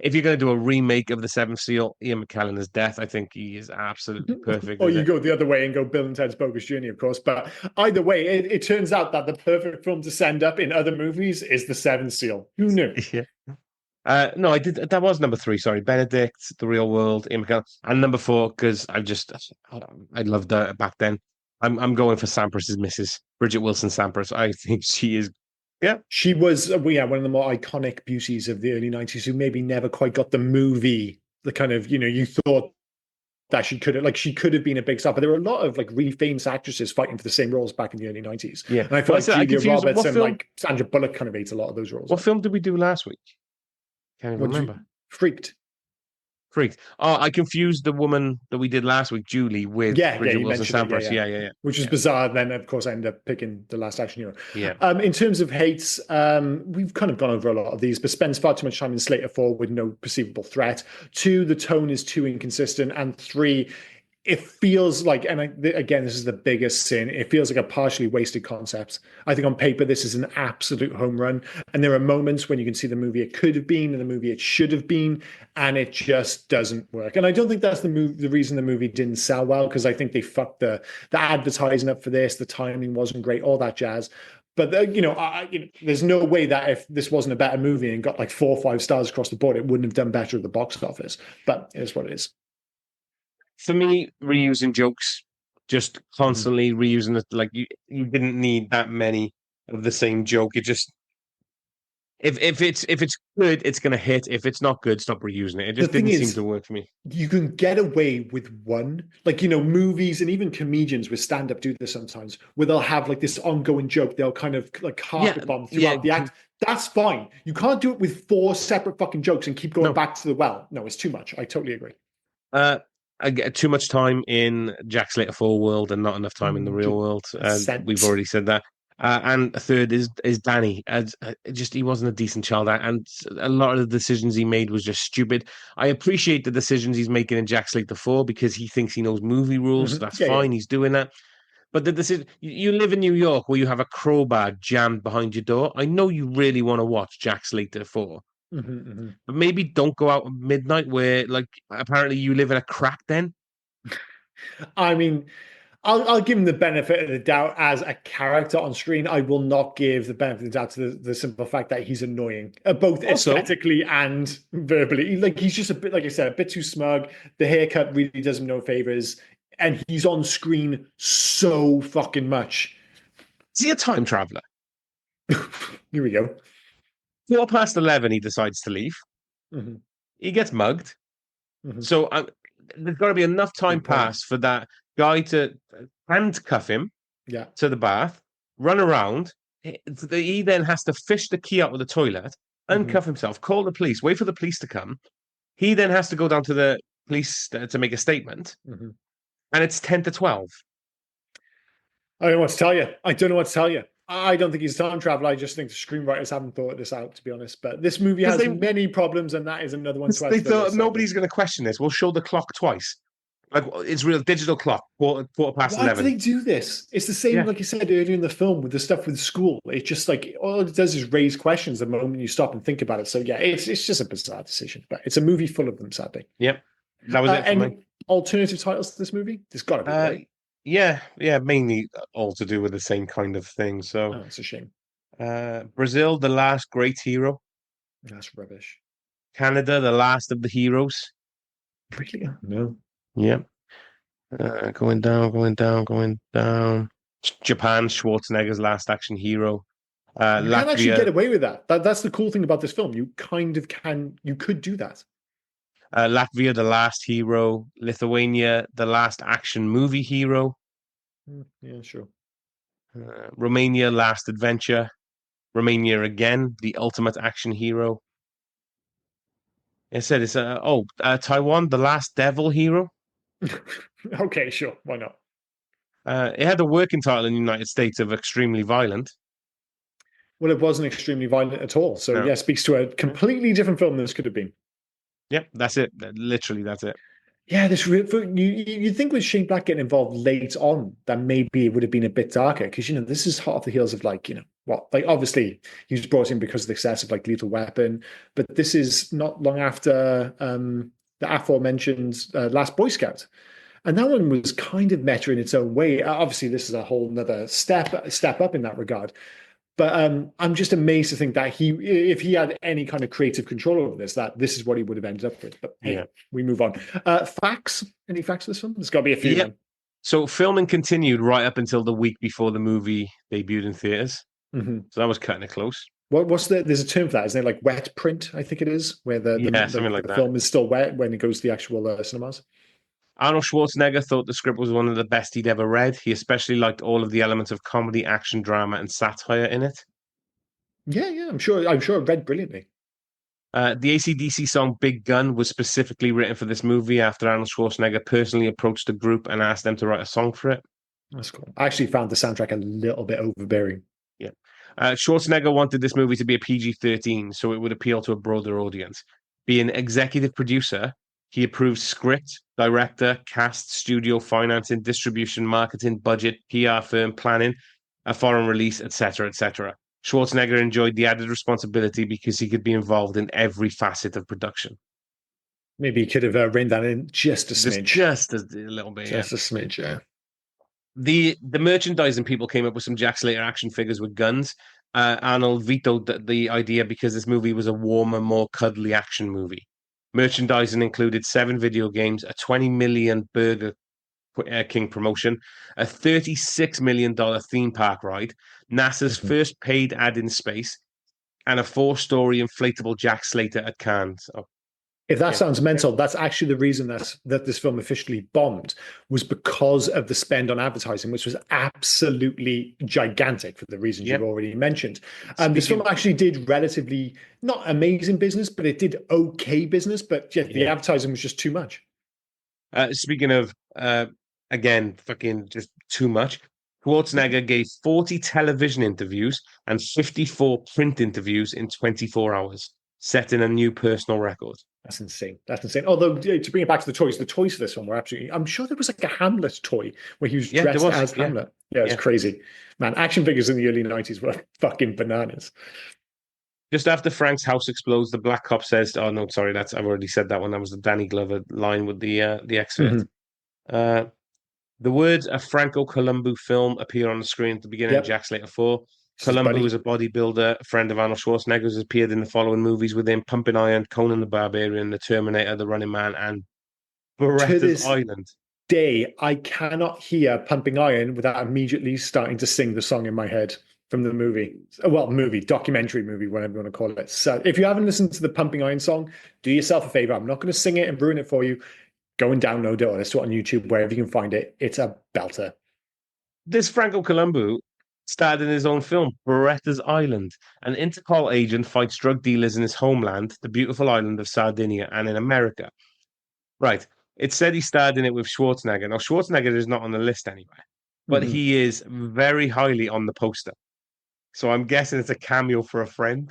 Speaker 2: if you're going to do a remake of The Seventh Seal, Ian McKellen is death. I think he is absolutely perfect
Speaker 1: Or
Speaker 2: as
Speaker 1: you
Speaker 2: it.
Speaker 1: go the other way and go Bill and Ted's Bogus Journey, of course. But either way, it turns out that the perfect film to send up in other movies is The Seventh Seal. Who knew?
Speaker 2: Yeah. No, I did. That was number three. Sorry, Benedict, The Real World, Ian McKellen, and number four because I loved her back then. I'm going for Sampras's Mrs. Bridget Wilson Sampras. I think she is. Yeah,
Speaker 1: She was, yeah, one of the more iconic beauties of the early 90s who maybe never quite got the movie, the kind of, you thought that she could have been a big star, but there were a lot of like really famous actresses fighting for the same roles back in the early 90s.
Speaker 2: yeah.
Speaker 1: And I feel
Speaker 2: Well, I
Speaker 1: like
Speaker 2: said I
Speaker 1: Julia
Speaker 2: confused.
Speaker 1: Roberts
Speaker 2: What
Speaker 1: and
Speaker 2: film?
Speaker 1: like Sandra Bullock kind of ate a lot of those roles
Speaker 2: What
Speaker 1: up.
Speaker 2: film did we do last week? Can't even
Speaker 1: What did you,
Speaker 2: remember.
Speaker 1: Freaked.
Speaker 2: Freaked. Oh, I confused the woman that we did last week, Julie, with
Speaker 1: Yeah,
Speaker 2: Bridget
Speaker 1: you
Speaker 2: Wilson
Speaker 1: mentioned it.
Speaker 2: Sampras. Yeah.
Speaker 1: Which is
Speaker 2: Yeah.
Speaker 1: bizarre. Then, of course, I ended up picking The Last Action Hero.
Speaker 2: Yeah.
Speaker 1: In terms of hates, we've kind of gone over a lot of these, but spends far too much time in Slater 4 with no perceivable threat. 2, the tone is too inconsistent. And 3, it feels like, and again, this is the biggest sin, it feels like a partially wasted concept. I think on paper, this is an absolute home run. And there are moments when you can see the movie it could have been and the movie it should have been, and it just doesn't work. And I don't think that's the reason the movie didn't sell well, because I think they fucked the advertising up for this, the timing wasn't great, all that jazz. But there's no way that if this wasn't a better movie and got like 4 or 5 stars across the board, it wouldn't have done better at the box office. But it is what it is.
Speaker 2: For me, reusing jokes, just constantly reusing it. Like you didn't need that many of the same joke. It just if it's good, it's gonna hit. If it's not good, stop reusing it. It just didn't seem to work for me.
Speaker 1: You can get away with one, like, movies and even comedians with stand-up do this sometimes, where they'll have like this ongoing joke. They'll kind of like carpet bomb throughout the act. That's fine. You can't do it with 4 separate fucking jokes and keep going back to the well. No, it's too much. I totally agree.
Speaker 2: I get too much time in Jack Slater 4 world and not enough time in the real world. And we've already said that. And a third is Danny. He wasn't a decent child, and a lot of the decisions he made was just stupid. I appreciate the decisions he's making in Jack Slater 4 because he thinks he knows movie rules. So that's fine. Yeah. He's doing that. But the decision, you live in New York where you have a crowbar jammed behind your door. I know you really want to watch Jack Slater 4. But maybe don't go out at midnight where, like, apparently you live in a crack den.
Speaker 1: I mean, I'll give him the benefit of the doubt as a character on screen. I will not give the benefit of the doubt to the simple fact that he's annoying, both aesthetically and verbally. Like, he's just a bit, like I said, a bit too smug. The haircut really does him no favors, and he's on screen so fucking much.
Speaker 2: Is he a time traveler?
Speaker 1: Here we go.
Speaker 2: 11:04, he decides to leave. He gets mugged. So there's got to be enough time passed for that guy to handcuff him to the bath, run around. He then has to fish the key out of the toilet, uncuff himself, call the police, wait for the police to come. He then has to go down to the police to make a statement. And it's 10 to 12.
Speaker 1: I don't know what to tell you. I don't think he's a time traveler. I just think the screenwriters haven't thought this out, to be honest. But this movie has many problems, and that is another one.
Speaker 2: They thought nobody's going to question this. We'll show the clock twice. Like, it's real digital clock, quarter past 11.
Speaker 1: Why do they do this? It's the same, like you said earlier in the film, with the stuff with school. It's just like, all it does is raise questions the moment you stop and think about it. So yeah, it's just a bizarre decision. But it's a movie full of them, sadly.
Speaker 2: Yep. That was it for me.
Speaker 1: Alternative titles to this movie? There's got to be, right?
Speaker 2: Yeah, mainly all to do with the same kind of thing. So
Speaker 1: it's a shame.
Speaker 2: Brazil, The Last Great Hero.
Speaker 1: That's rubbish.
Speaker 2: Canada, The Last of the Heroes.
Speaker 1: Really? No.
Speaker 2: Yeah. Going down. Japan, Schwarzenegger's Last Action Hero.
Speaker 1: You can actually get away with that. That's the cool thing about this film. You kind of can. You could do that.
Speaker 2: Latvia, The Last Hero. Lithuania, The Last Action Movie Hero.
Speaker 1: Yeah, sure.
Speaker 2: Romania, Last Adventure. Romania again, The Ultimate Action Hero. I said it's Taiwan, The Last Devil Hero.
Speaker 1: Okay, sure. Why not?
Speaker 2: It had a working title in the United States of Extremely Violent.
Speaker 1: Well, it wasn't extremely violent at all. So yeah, speaks to a completely different film than this could have been.
Speaker 2: Yep, that's it. Literally, that's it.
Speaker 1: Yeah, you think with Shane Black getting involved late on, that maybe it would have been a bit darker because this is hot off the heels of like what like obviously he was brought in because of the success of like Lethal Weapon, but this is not long after the aforementioned Last Boy Scout, and that one was kind of meta in its own way. Obviously, this is a whole another step up in that regard. But I'm just amazed to think that if he had any kind of creative control over this, that this is what he would have ended up with. But hey,
Speaker 2: Yeah.
Speaker 1: we move on. Facts? Any facts for this film? There's got to be a few.
Speaker 2: Yeah. So filming continued right up until the week before the movie debuted in theaters.
Speaker 1: Mm-hmm.
Speaker 2: So that was cutting it close.
Speaker 1: There's a term for that, isn't there? Like wet print, I think it is, where
Speaker 2: Something like
Speaker 1: the
Speaker 2: that.
Speaker 1: film is still wet when it goes to the actual cinemas.
Speaker 2: Arnold Schwarzenegger thought the script was one of the best he'd ever read. He especially liked all of the elements of comedy, action, drama, and satire in it.
Speaker 1: Yeah, I'm sure it read brilliantly.
Speaker 2: The AC/DC song Big Gun was specifically written for this movie after Arnold Schwarzenegger personally approached the group and asked them to write a song for it.
Speaker 1: That's cool. I actually found the soundtrack a little bit overbearing.
Speaker 2: Yeah. Schwarzenegger wanted this movie to be a PG-13, so it would appeal to a broader audience. Being executive producer, he approved script, director, cast, studio, financing, distribution, marketing, budget, PR firm, planning, a foreign release, etc., etc. Schwarzenegger enjoyed the added responsibility because he could be involved in every facet of production.
Speaker 1: Maybe he could have reined that in just a smidge.
Speaker 2: Just a little bit,
Speaker 1: just a smidge, yeah.
Speaker 2: The merchandising people came up with some Jack Slater action figures with guns. Arnold vetoed the idea because this movie was a warmer, more cuddly action movie. Merchandising included 7 video games, a $20 million Burger King promotion, a $36 million theme park ride, NASA's first paid ad in space, and a 4-story inflatable Jack Slater at Cannes.
Speaker 1: If that sounds mental, that's actually the reason that this film officially bombed, was because of the spend on advertising, which was absolutely gigantic for the reasons you've already mentioned. This film actually did relatively not amazing business, but it did okay business. But the advertising was just too much.
Speaker 2: Speaking of, again, fucking just too much. Schwarzenegger gave 40 television interviews and 54 print interviews in 24 hours, setting a new personal record.
Speaker 1: That's insane. Although, to bring it back to the toys for this one were absolutely... I'm sure there was like a Hamlet toy where he was dressed as Hamlet. Yeah, it's crazy. Man, action figures in the early 90s were fucking bananas.
Speaker 2: Just after Frank's house explodes, the black cop says, "Oh no, sorry, I've already said that one. That was the Danny Glover line with the excerpt." The words "a Franco Columbu film" appear on the screen at the beginning of Jack Slater 4. Columbu is a bodybuilder, a friend of Arnold Schwarzenegger's, has appeared in the following movies with him: Pumping Iron, Conan the Barbarian, The Terminator, The Running Man, and Beretta's Island.
Speaker 1: Day, I cannot hear Pumping Iron without immediately starting to sing the song in my head from the movie. Well, documentary movie, whatever you want to call it. So if you haven't listened to the Pumping Iron song, do yourself a favor. I'm not going to sing it and ruin it for you. Go and download it or listen to it on YouTube, wherever you can find it. It's a belter.
Speaker 2: This Franco Columbu starred in his own film, Beretta's Island. An Interpol agent fights drug dealers in his homeland, the beautiful island of Sardinia, and in America. Right. It said he starred in it with Schwarzenegger. Now, Schwarzenegger is not on the list anywhere, but he is very highly on the poster. So I'm guessing it's a cameo for a friend.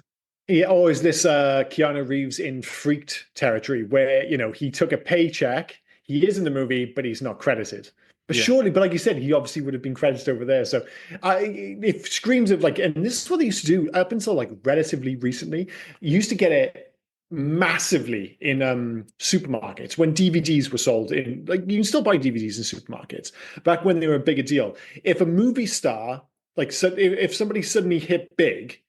Speaker 1: Yeah, or is this Keanu Reeves in Freaked territory where, he took a paycheck, he is in the movie, but he's not credited. But surely, but like you said, he obviously would have been credited over there. So it screams of like, and this is what they used to do up until like relatively recently. You used to get it massively in supermarkets when DVDs were sold in, like you can still buy DVDs in supermarkets back when they were a bigger deal. If a movie star, if somebody suddenly hit big,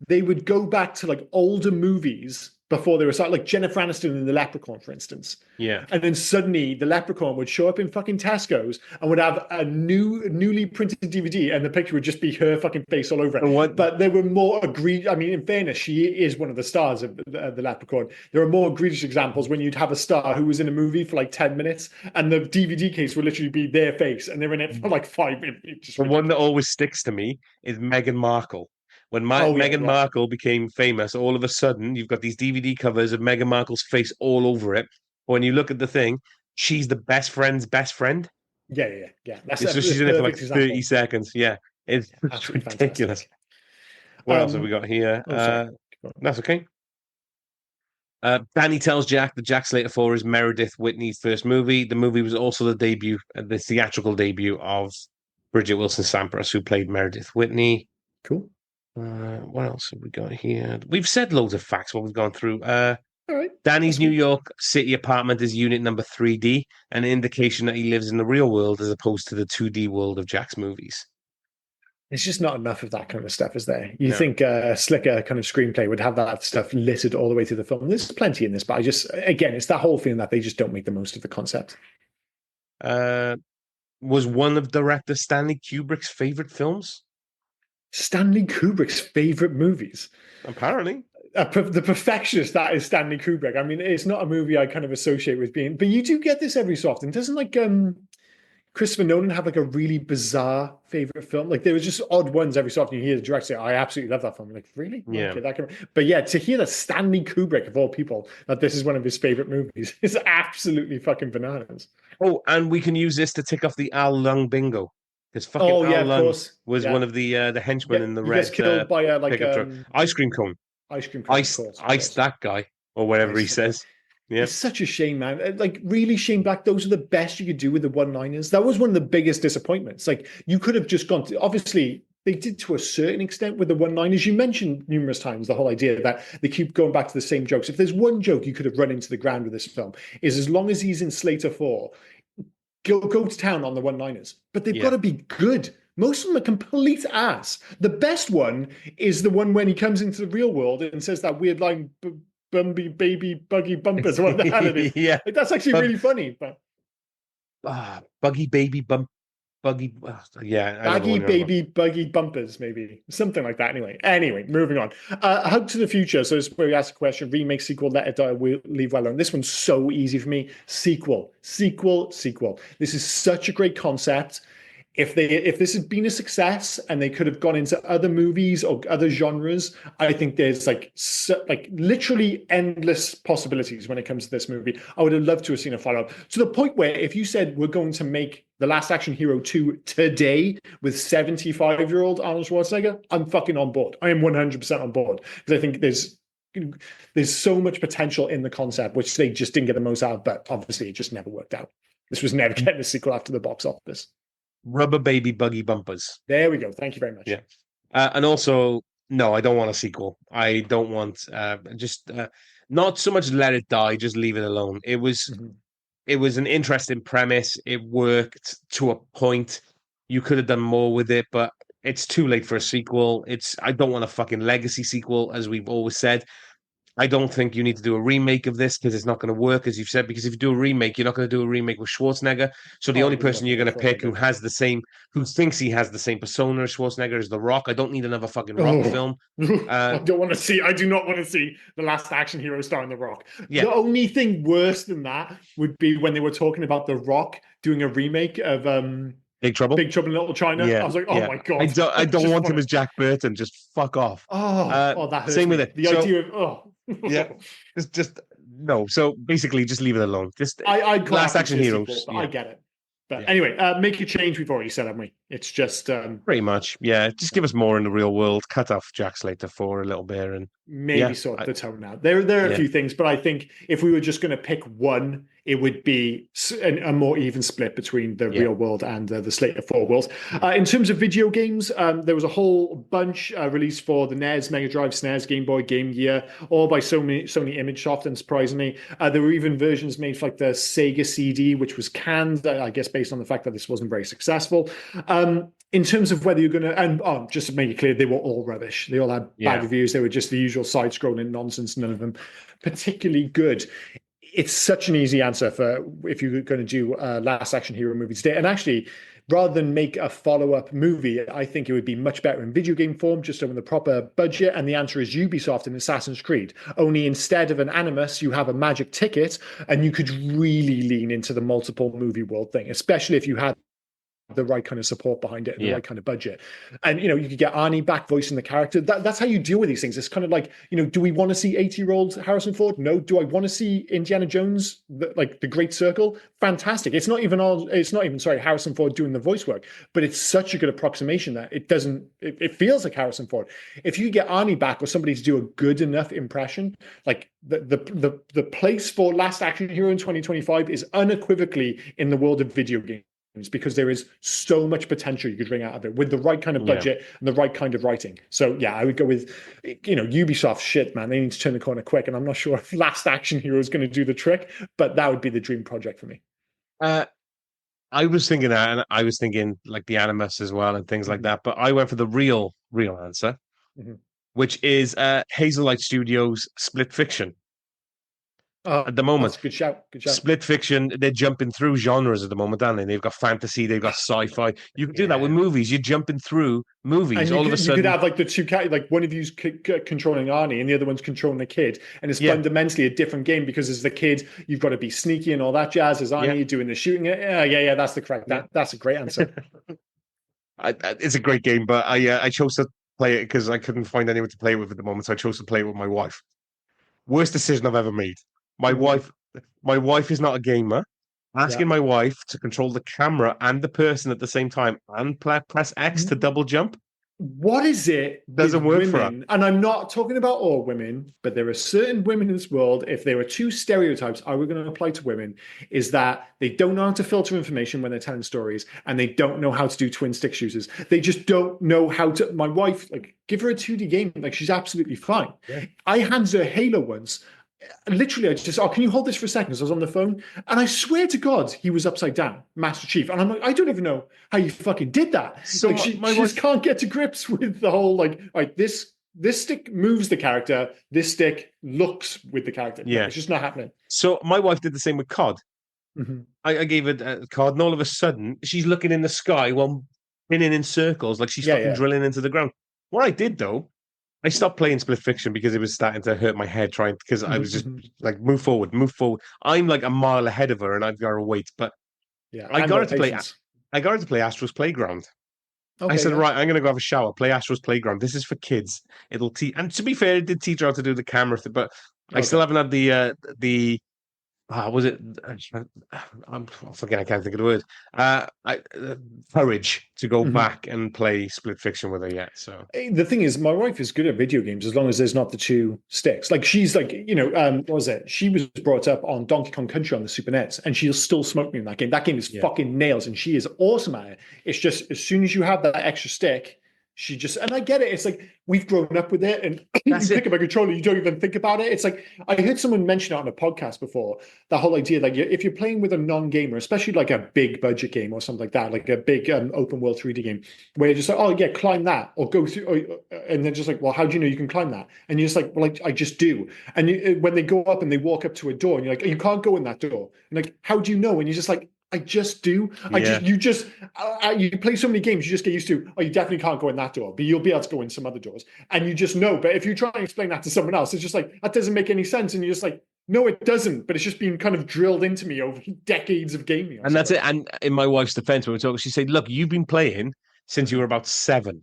Speaker 1: they would go back to like older movies before they were started, like Jennifer Aniston in The Leprechaun, for instance.
Speaker 2: Yeah.
Speaker 1: And then suddenly The Leprechaun would show up in fucking Tesco's and would have a newly printed DVD, and the picture would just be her fucking face all over it. But there were more egregious. I mean, in fairness, she is one of the stars of the Leprechaun. There are more egregious examples when you'd have a star who was in a movie for like 10 minutes and the DVD case would literally be their face and they're in it for like 5 minutes.
Speaker 2: The one that always sticks to me is Meghan Markle. When Meghan Markle became famous, all of a sudden you've got these DVD covers of Meghan Markle's face all over it. When you look at the thing, she's the best friend's best friend.
Speaker 1: Yeah.
Speaker 2: So she's in it for like 30 seconds. Yeah, it's ridiculous. What else have we got here? That's okay. Danny tells Jack that Jack Slater 4 is Meredith Whitney's first movie. The movie was also the theatrical debut of Bridget Wilson Sampras, who played Meredith Whitney.
Speaker 1: Cool.
Speaker 2: What else have we got here? We've said loads of facts while we've gone through.
Speaker 1: All right.
Speaker 2: Danny's New York City apartment is unit number 3D, an indication that he lives in the real world as opposed to the 2D world of Jack's movies.
Speaker 1: There's just not enough of that kind of stuff, is there? You
Speaker 2: No.
Speaker 1: think a slicker kind of screenplay would have that stuff littered all the way through the film. There's plenty in this, but again, it's that whole feeling that they just don't make the most of the concept.
Speaker 2: Was one of director Stanley Kubrick's favorite films?
Speaker 1: Stanley Kubrick's favorite movies.
Speaker 2: Apparently.
Speaker 1: The perfectionist that is Stanley Kubrick. I mean, it's not a movie I kind of associate with being, but you do get this every so often. Doesn't Christopher Nolan have like a really bizarre favorite film? Like there was just odd ones every so often. You hear the director say, "I absolutely love that film." Like, really?
Speaker 2: Yeah.
Speaker 1: Okay, but yeah, to hear that Stanley Kubrick of all people that this is one of his favorite movies is absolutely fucking bananas.
Speaker 2: Oh, and we can use this to tick off the Al Lung bingo. Because fucking Al Lung was one of the henchmen in the red
Speaker 1: gets killed by
Speaker 2: ice cream cone.
Speaker 1: Ice cream cone.
Speaker 2: Ice that guy or whatever he says. Yeah.
Speaker 1: It's such a shame, man. Like, really, Shane Black, those are the best you could do with the one-liners. That was one of the biggest disappointments. Like, you could have just gone to, obviously, they did to a certain extent with the one-liners. You mentioned numerous times the whole idea that they keep going back to the same jokes. If there's one joke you could have run into the ground with this film, is as long as he's in Slater 4, go to town on the one-liners. But they've got to be good. Most of them are complete ass. The best one is the one when he comes into the real world and says that weird line, Bumby baby buggy bumpers, what the hell it is.
Speaker 2: Yeah,
Speaker 1: like, that's actually really funny. But
Speaker 2: buggy baby bump, buggy, yeah,
Speaker 1: baggy baby buggy bumpers, maybe something like that. Anyway, moving on. Hug to the Future. So this is where we ask a question: remake, sequel, let it die, we'll leave well alone. This one's so easy for me. Sequel. This is such a great concept. If this had been a success and they could have gone into other movies or other genres, I think there's like literally endless possibilities when it comes to this movie. I would have loved to have seen a follow-up to the point where if you said we're going to make The Last Action Hero 2 today with 75-year-old Arnold Schwarzenegger, I'm fucking on board. I am 100% on board because I think there's so much potential in the concept, which they just didn't get the most out of, but obviously it just never worked out. This was never getting a sequel after the box office.
Speaker 2: Rubber baby buggy bumpers.
Speaker 1: There we go. Thank you very much.
Speaker 2: Yeah. And also, no, I don't want a sequel. I don't want not so much let it die, just leave it alone. It was an interesting premise. It worked to a point. You could have done more with it, but it's too late for a sequel. I don't want a fucking legacy sequel, as we've always said. I don't think you need to do a remake of this because it's not going to work, as you've said, because if you do a remake, you're not going to do a remake with Schwarzenegger. So the only person you're going to pick who thinks he has the same persona as Schwarzenegger is The Rock. I don't need another fucking Rock film.
Speaker 1: I do not want to see The Last Action Hero starring The Rock.
Speaker 2: Yeah.
Speaker 1: The only thing worse than that would be when they were talking about The Rock doing a remake of
Speaker 2: Big Trouble
Speaker 1: in Little China. Yeah, I was like, oh my God.
Speaker 2: I don't want him as Jack Burton. Just fuck off.
Speaker 1: That hurts
Speaker 2: same
Speaker 1: me.
Speaker 2: with it.
Speaker 1: The idea of
Speaker 2: yeah, it's just no. So basically, just leave it alone. Just
Speaker 1: Last Action Heroes.
Speaker 2: Sequel,
Speaker 1: I get it. But anyway, make a change. We've already said, haven't we? It's just
Speaker 2: pretty much, yeah. Just give us more in the real world. Cut off Jack Slater 4 a little bit, and
Speaker 1: maybe sort the tone out. There are a few things, but I think if we were just going to pick one, it would be a more even split between the real world and the Slater 4 worlds. In terms of video games, there was a whole bunch released for the NES, Mega Drive, SNES, Game Boy, Game Gear, all by Sony ImageSoft, unsurprisingly. There were even versions made for like the Sega CD, which was canned, I guess, based on the fact that this wasn't very successful. In terms of whether you're going to, and just to make it clear, they were all rubbish. They all had bad reviews. They were just the usual side-scrolling nonsense, none of them particularly good. It's such an easy answer for if you're going to do Last Action Hero movie today. And actually, rather than make a follow-up movie, I think it would be much better in video game form, just with a proper budget. And the answer is Ubisoft and Assassin's Creed. Only instead of an Animus, you have a magic ticket, and you could really lean into the multiple movie world thing, especially if you had the right kind of support behind it and the
Speaker 2: Yeah.
Speaker 1: right kind of budget. And you could get Arnie back voicing the character. That's how you deal with these things. It's kind of like, do we want to see 80-year-old Harrison Ford? No. Do I want to see Indiana Jones, the Great Circle? Fantastic. It's not even Harrison Ford doing the voice work, but it's such a good approximation that it feels like Harrison Ford. If you get Arnie back or somebody to do a good enough impression, like the place for Last Action Hero in 2025 is unequivocally in the world of video games, because there is so much potential you could bring out of it with the right kind of budget and the right kind of writing. So yeah, I would go with, Ubisoft. Shit, man, they need to turn the corner quick, and I'm not sure if Last Action Hero is going to do the trick, but that would be the dream project for me.
Speaker 2: I was thinking that, and I was thinking like the Animus as well and things like that. But I went for the real answer, which is Hazelight Studios' Split Fiction. At the moment,
Speaker 1: that's a good shout.
Speaker 2: Split Fiction, they're jumping through genres at the moment, aren't they? They've got fantasy, they've got sci-fi. You can do that with movies. You're jumping through movies.
Speaker 1: And
Speaker 2: all of a sudden,
Speaker 1: you could have like the two, like one of you's controlling Arnie and the other one's controlling the kid, and it's fundamentally a different game, because as the kid, you've got to be sneaky and all that jazz. As Arnie doing the shooting, that's the correct. That's a great answer.
Speaker 2: It's a great game, but I chose to play it because I couldn't find anyone to play it with at the moment, so I chose to play it with my wife. Worst decision I've ever made. My wife is not a gamer. Asking my wife to control the camera and the person at the same time and press X to double jump.
Speaker 1: What is it?
Speaker 2: Doesn't work
Speaker 1: women,
Speaker 2: for her.
Speaker 1: And I'm not talking about all women, but there are certain women in this world. If there are two stereotypes I were going to apply to women, is that they don't know how to filter information when they're telling stories, and they don't know how to do twin stick shooters. They just don't know how to. My wife, give her a 2D game, she's absolutely fine. Yeah. I handed her Halo once. Literally, I just, can you hold this for a second? Because I was on the phone, and I swear to God, he was upside down, Master Chief. And I'm like, I don't even know how you fucking did that. So she just can't get to grips with the whole this stick moves the character, this stick looks with the character.
Speaker 2: Yeah,
Speaker 1: it's just not happening.
Speaker 2: So my wife did the same with COD. I gave it a COD, and all of a sudden, she's looking in the sky while spinning in circles, like she's fucking drilling into the ground. What I did though, I stopped playing Split Fiction because it was starting to hurt my head because I was just like, move forward. I'm like a mile ahead of her and I've got to wait. But I got her to play Astro's Playground. Okay, I said, right, I'm going to go have a shower, play Astro's Playground. This is for kids. It'll teach. And to be fair, it did teach her how to do the camera thing, but I still haven't had the was it? I'm forgetting. I can't think of the word. Courage to go back and play Split Fiction with her yet. So
Speaker 1: the thing is, my wife is good at video games as long as there's not the two sticks. She's what was it? She was brought up on Donkey Kong Country on the Super NES, and she'll still smoke me in that game. That game is fucking nails, and she is awesome at it. It's just as soon as you have that extra stick, she just, and I get it. It's like we've grown up with it, and you pick up a controller, you don't even think about it. It's like I heard someone mention it on a podcast before. The whole idea, if you're playing with a non-gamer, especially like a big budget game or something like that, like a big open world 3D game, where you're just like, oh yeah, climb that or go through, and they're just like, well, how do you know you can climb that? And you're just like, well, I just do. And when they go up and they walk up to a door, and you're like, you can't go in that door. And like, how do you know? And you're just like, I just do. You play so many games, you just get used to, you definitely can't go in that door, but you'll be able to go in some other doors. And you just know. But if you try and explain that to someone else, it's just like, that doesn't make any sense. And you're just like, no, it doesn't. But it's just been kind of drilled into me over decades of gaming.
Speaker 2: And that's it. And in my wife's defense, when we were talking, she said, look, you've been playing since you were about 7.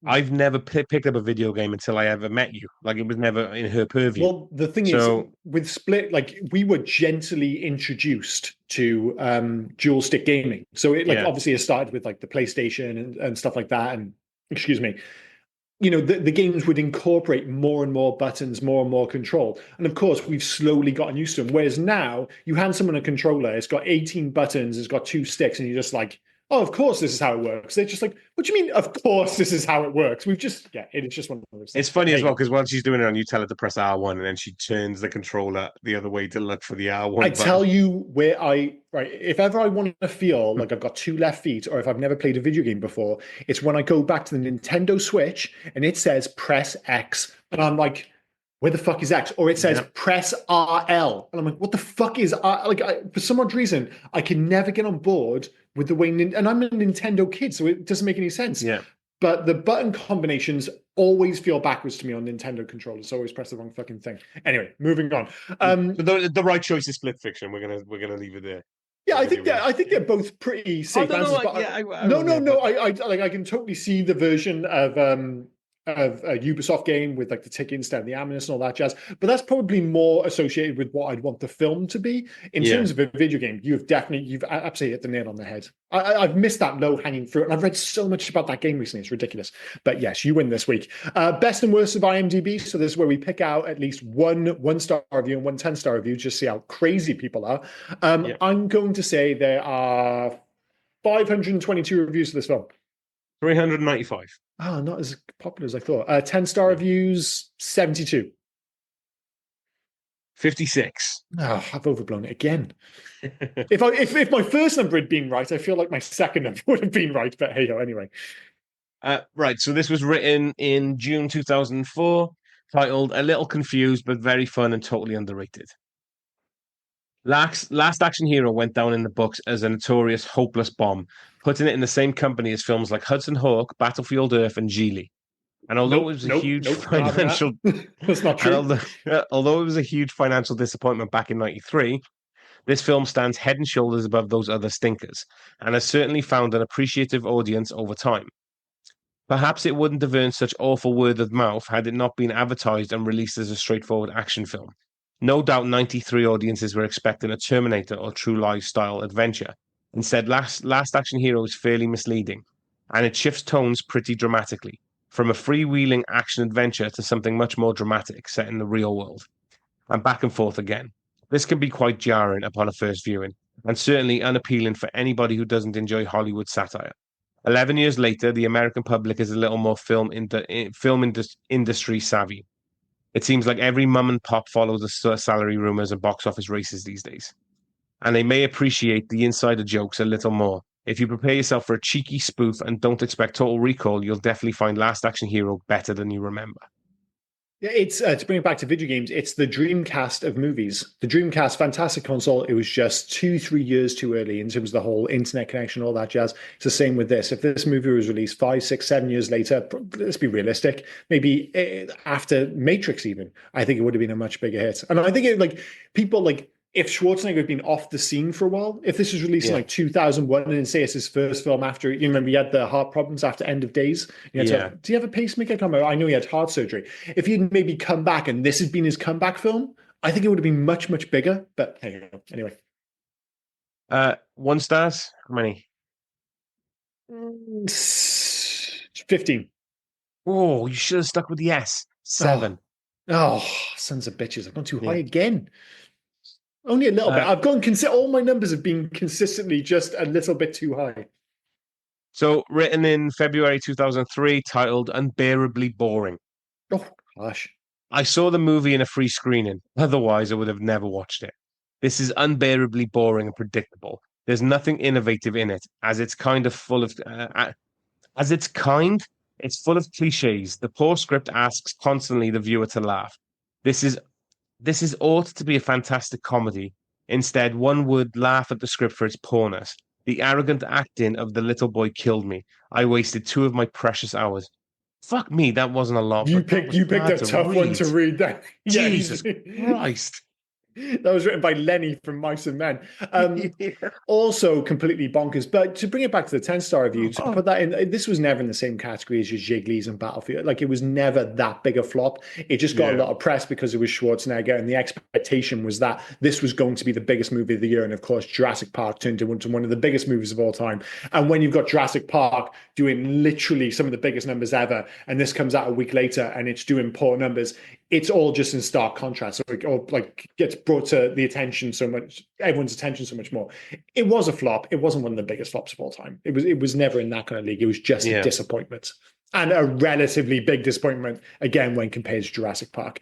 Speaker 2: I've never picked up a video game until I ever met you. It was never in her purview.
Speaker 1: Well, the thing is, with Split, we were gently introduced to dual stick gaming. So it obviously it started with the PlayStation and stuff like that. And excuse me, the games would incorporate more and more buttons, more and more control. And of course, we've slowly gotten used to them. Whereas now, you hand someone a controller, it's got 18 buttons, it's got 2 sticks, and you're just like, oh, of course this is how it works. They're just like, what do you mean, of course this is how it works? It's just one of those things.
Speaker 2: It's funny as well, because while she's doing it on, you tell her to press R1, and then she turns the controller the other way to look for the R1 button.
Speaker 1: Tell you where if ever I want to feel like I've got 2 left feet, or if I've never played a video game before, it's when I go back to the Nintendo Switch, and it says press X, and I'm like, where the fuck is X? Or it says press RL. And I'm like, what the fuck is R? For some odd reason, I can never get on board with the way, and I'm a Nintendo kid, so it doesn't make any sense.
Speaker 2: Yeah.
Speaker 1: But the button combinations always feel backwards to me on Nintendo controllers. So I always press the wrong fucking thing. Anyway, moving on.
Speaker 2: The right choice is Split Fiction. We're gonna leave it there.
Speaker 1: Yeah,
Speaker 2: Don't get me wrong.
Speaker 1: I think they're both pretty
Speaker 2: Oh
Speaker 1: safe
Speaker 2: no, no,
Speaker 1: answers.
Speaker 2: like,
Speaker 1: But
Speaker 2: yeah, I
Speaker 1: no,
Speaker 2: won't
Speaker 1: no,
Speaker 2: there,
Speaker 1: no.
Speaker 2: but
Speaker 1: I can totally see the version of a Ubisoft game with like the tick instead of the ammunition and all that jazz. But that's probably more associated with what I'd want the film to be. In
Speaker 2: yeah,
Speaker 1: terms of a video game, you've absolutely hit the nail on the head. I've missed that low hanging fruit, and I've read so much about that game recently. It's ridiculous. But yes, you win this week. Best and worst of IMDb. So this is where we pick out at least one star review and one 10-star review, just see how crazy people are.
Speaker 2: yeah,
Speaker 1: I'm going to say there are 522 reviews for this film.
Speaker 2: 395,
Speaker 1: Oh, not as popular as I thought. 10-star
Speaker 2: no,
Speaker 1: reviews, 72.
Speaker 2: 56.
Speaker 1: Oh, I've overblown it again. If my first number had been right, I feel like my second number would have been right. But hey ho, anyway.
Speaker 2: Right, so this was written in June 2004, titled "A Little Confused but Very Fun and Totally Underrated." Last Action Hero went down in the books as a notorious hopeless bomb, putting it in the same company as films like Hudson Hawk, Battlefield Earth, and Geely. And although it
Speaker 1: Nope,
Speaker 2: was a
Speaker 1: nope,
Speaker 2: huge
Speaker 1: nope, not having
Speaker 2: financial,
Speaker 1: that. That's not
Speaker 2: and
Speaker 1: true.
Speaker 2: although it was a huge financial disappointment back in '93, this film stands head and shoulders above those other stinkers, and has certainly found an appreciative audience over time. Perhaps it wouldn't have earned such awful word of mouth had it not been advertised and released as a straightforward action film. No doubt 93 audiences were expecting a Terminator or True Lies style adventure. Instead, Last Action Hero is fairly misleading, and it shifts tones pretty dramatically, from a freewheeling action adventure to something much more dramatic set in the real world, and back and forth again. This can be quite jarring upon a first viewing, and certainly unappealing for anybody who doesn't enjoy Hollywood satire. 11 years later, the American public is a little more industry savvy. It seems like every mum and pop follows the salary rumors and box office races these days. And they may appreciate the insider jokes a little more. If you prepare yourself for a cheeky spoof and don't expect Total Recall, you'll definitely find Last Action Hero better than you remember.
Speaker 1: Yeah, it's to bring it back to video games. It's the Dreamcast of movies. The Dreamcast, fantastic console. It was just 2-3 years too early in terms of the whole internet connection, all that jazz. It's the same with this. If this movie was released 5, 6, 7 years later, let's be realistic. Maybe after Matrix, even, I think it would have been a much bigger hit. And I think people if Schwarzenegger had been off the scene for a while, if this was released in
Speaker 2: Yeah.
Speaker 1: 2001 and say it's his first film after, you remember he had the heart problems after End of Days.
Speaker 2: Yeah.
Speaker 1: Do you have a pacemaker? I know he had heart surgery. If he had maybe come back and this had been his comeback film, I think it would have been much, much bigger. But hey, anyway.
Speaker 2: 1 stars? How many?
Speaker 1: 15.
Speaker 2: Oh, you should have stuck with the S. 7.
Speaker 1: Oh, sons of bitches. I've gone too high
Speaker 2: Yeah.
Speaker 1: again. Only a little bit.
Speaker 2: Uh,
Speaker 1: I've gone all my numbers have been consistently just a little bit too high.
Speaker 2: So, written in February 2003, titled Unbearably Boring.
Speaker 1: Oh, gosh.
Speaker 2: I saw the movie in a free screening. Otherwise, I would have never watched it. This is unbearably boring and predictable. There's nothing innovative in it, as it's kind of full of, it's full of cliches. The poor script asks constantly the viewer to laugh. This is ought to be a fantastic comedy. Instead, one would laugh at the script for its poorness. The arrogant acting of the little boy killed me. I wasted 2 of my precious hours. Fuck me, that wasn't a lot.
Speaker 1: You
Speaker 2: But that
Speaker 1: picked
Speaker 2: was
Speaker 1: a
Speaker 2: hard
Speaker 1: tough one to read. That
Speaker 2: Jesus Christ.
Speaker 1: That was written by Lenny from Mice and Men.
Speaker 2: Yeah.
Speaker 1: Also completely bonkers. But to bring it back to the 10-star review, to put that in, this was never in the same category as your Jiggly's and Battlefield. Like, it was never that big a flop. It just got a lot of press because it was Schwarzenegger, and the expectation was that this was going to be the biggest movie of the year. And of course, Jurassic Park turned into one of the biggest movies of all time. And when you've got Jurassic Park doing literally some of the biggest numbers ever, and this comes out a week later and it's doing poor numbers, it's all just in stark contrast. So it all gets brought to the attention so much, everyone's attention so much more. It was a flop. It wasn't one of the biggest flops of all time. It was never in that kind of league. It was just a disappointment, and a relatively big disappointment again when compared to Jurassic Park.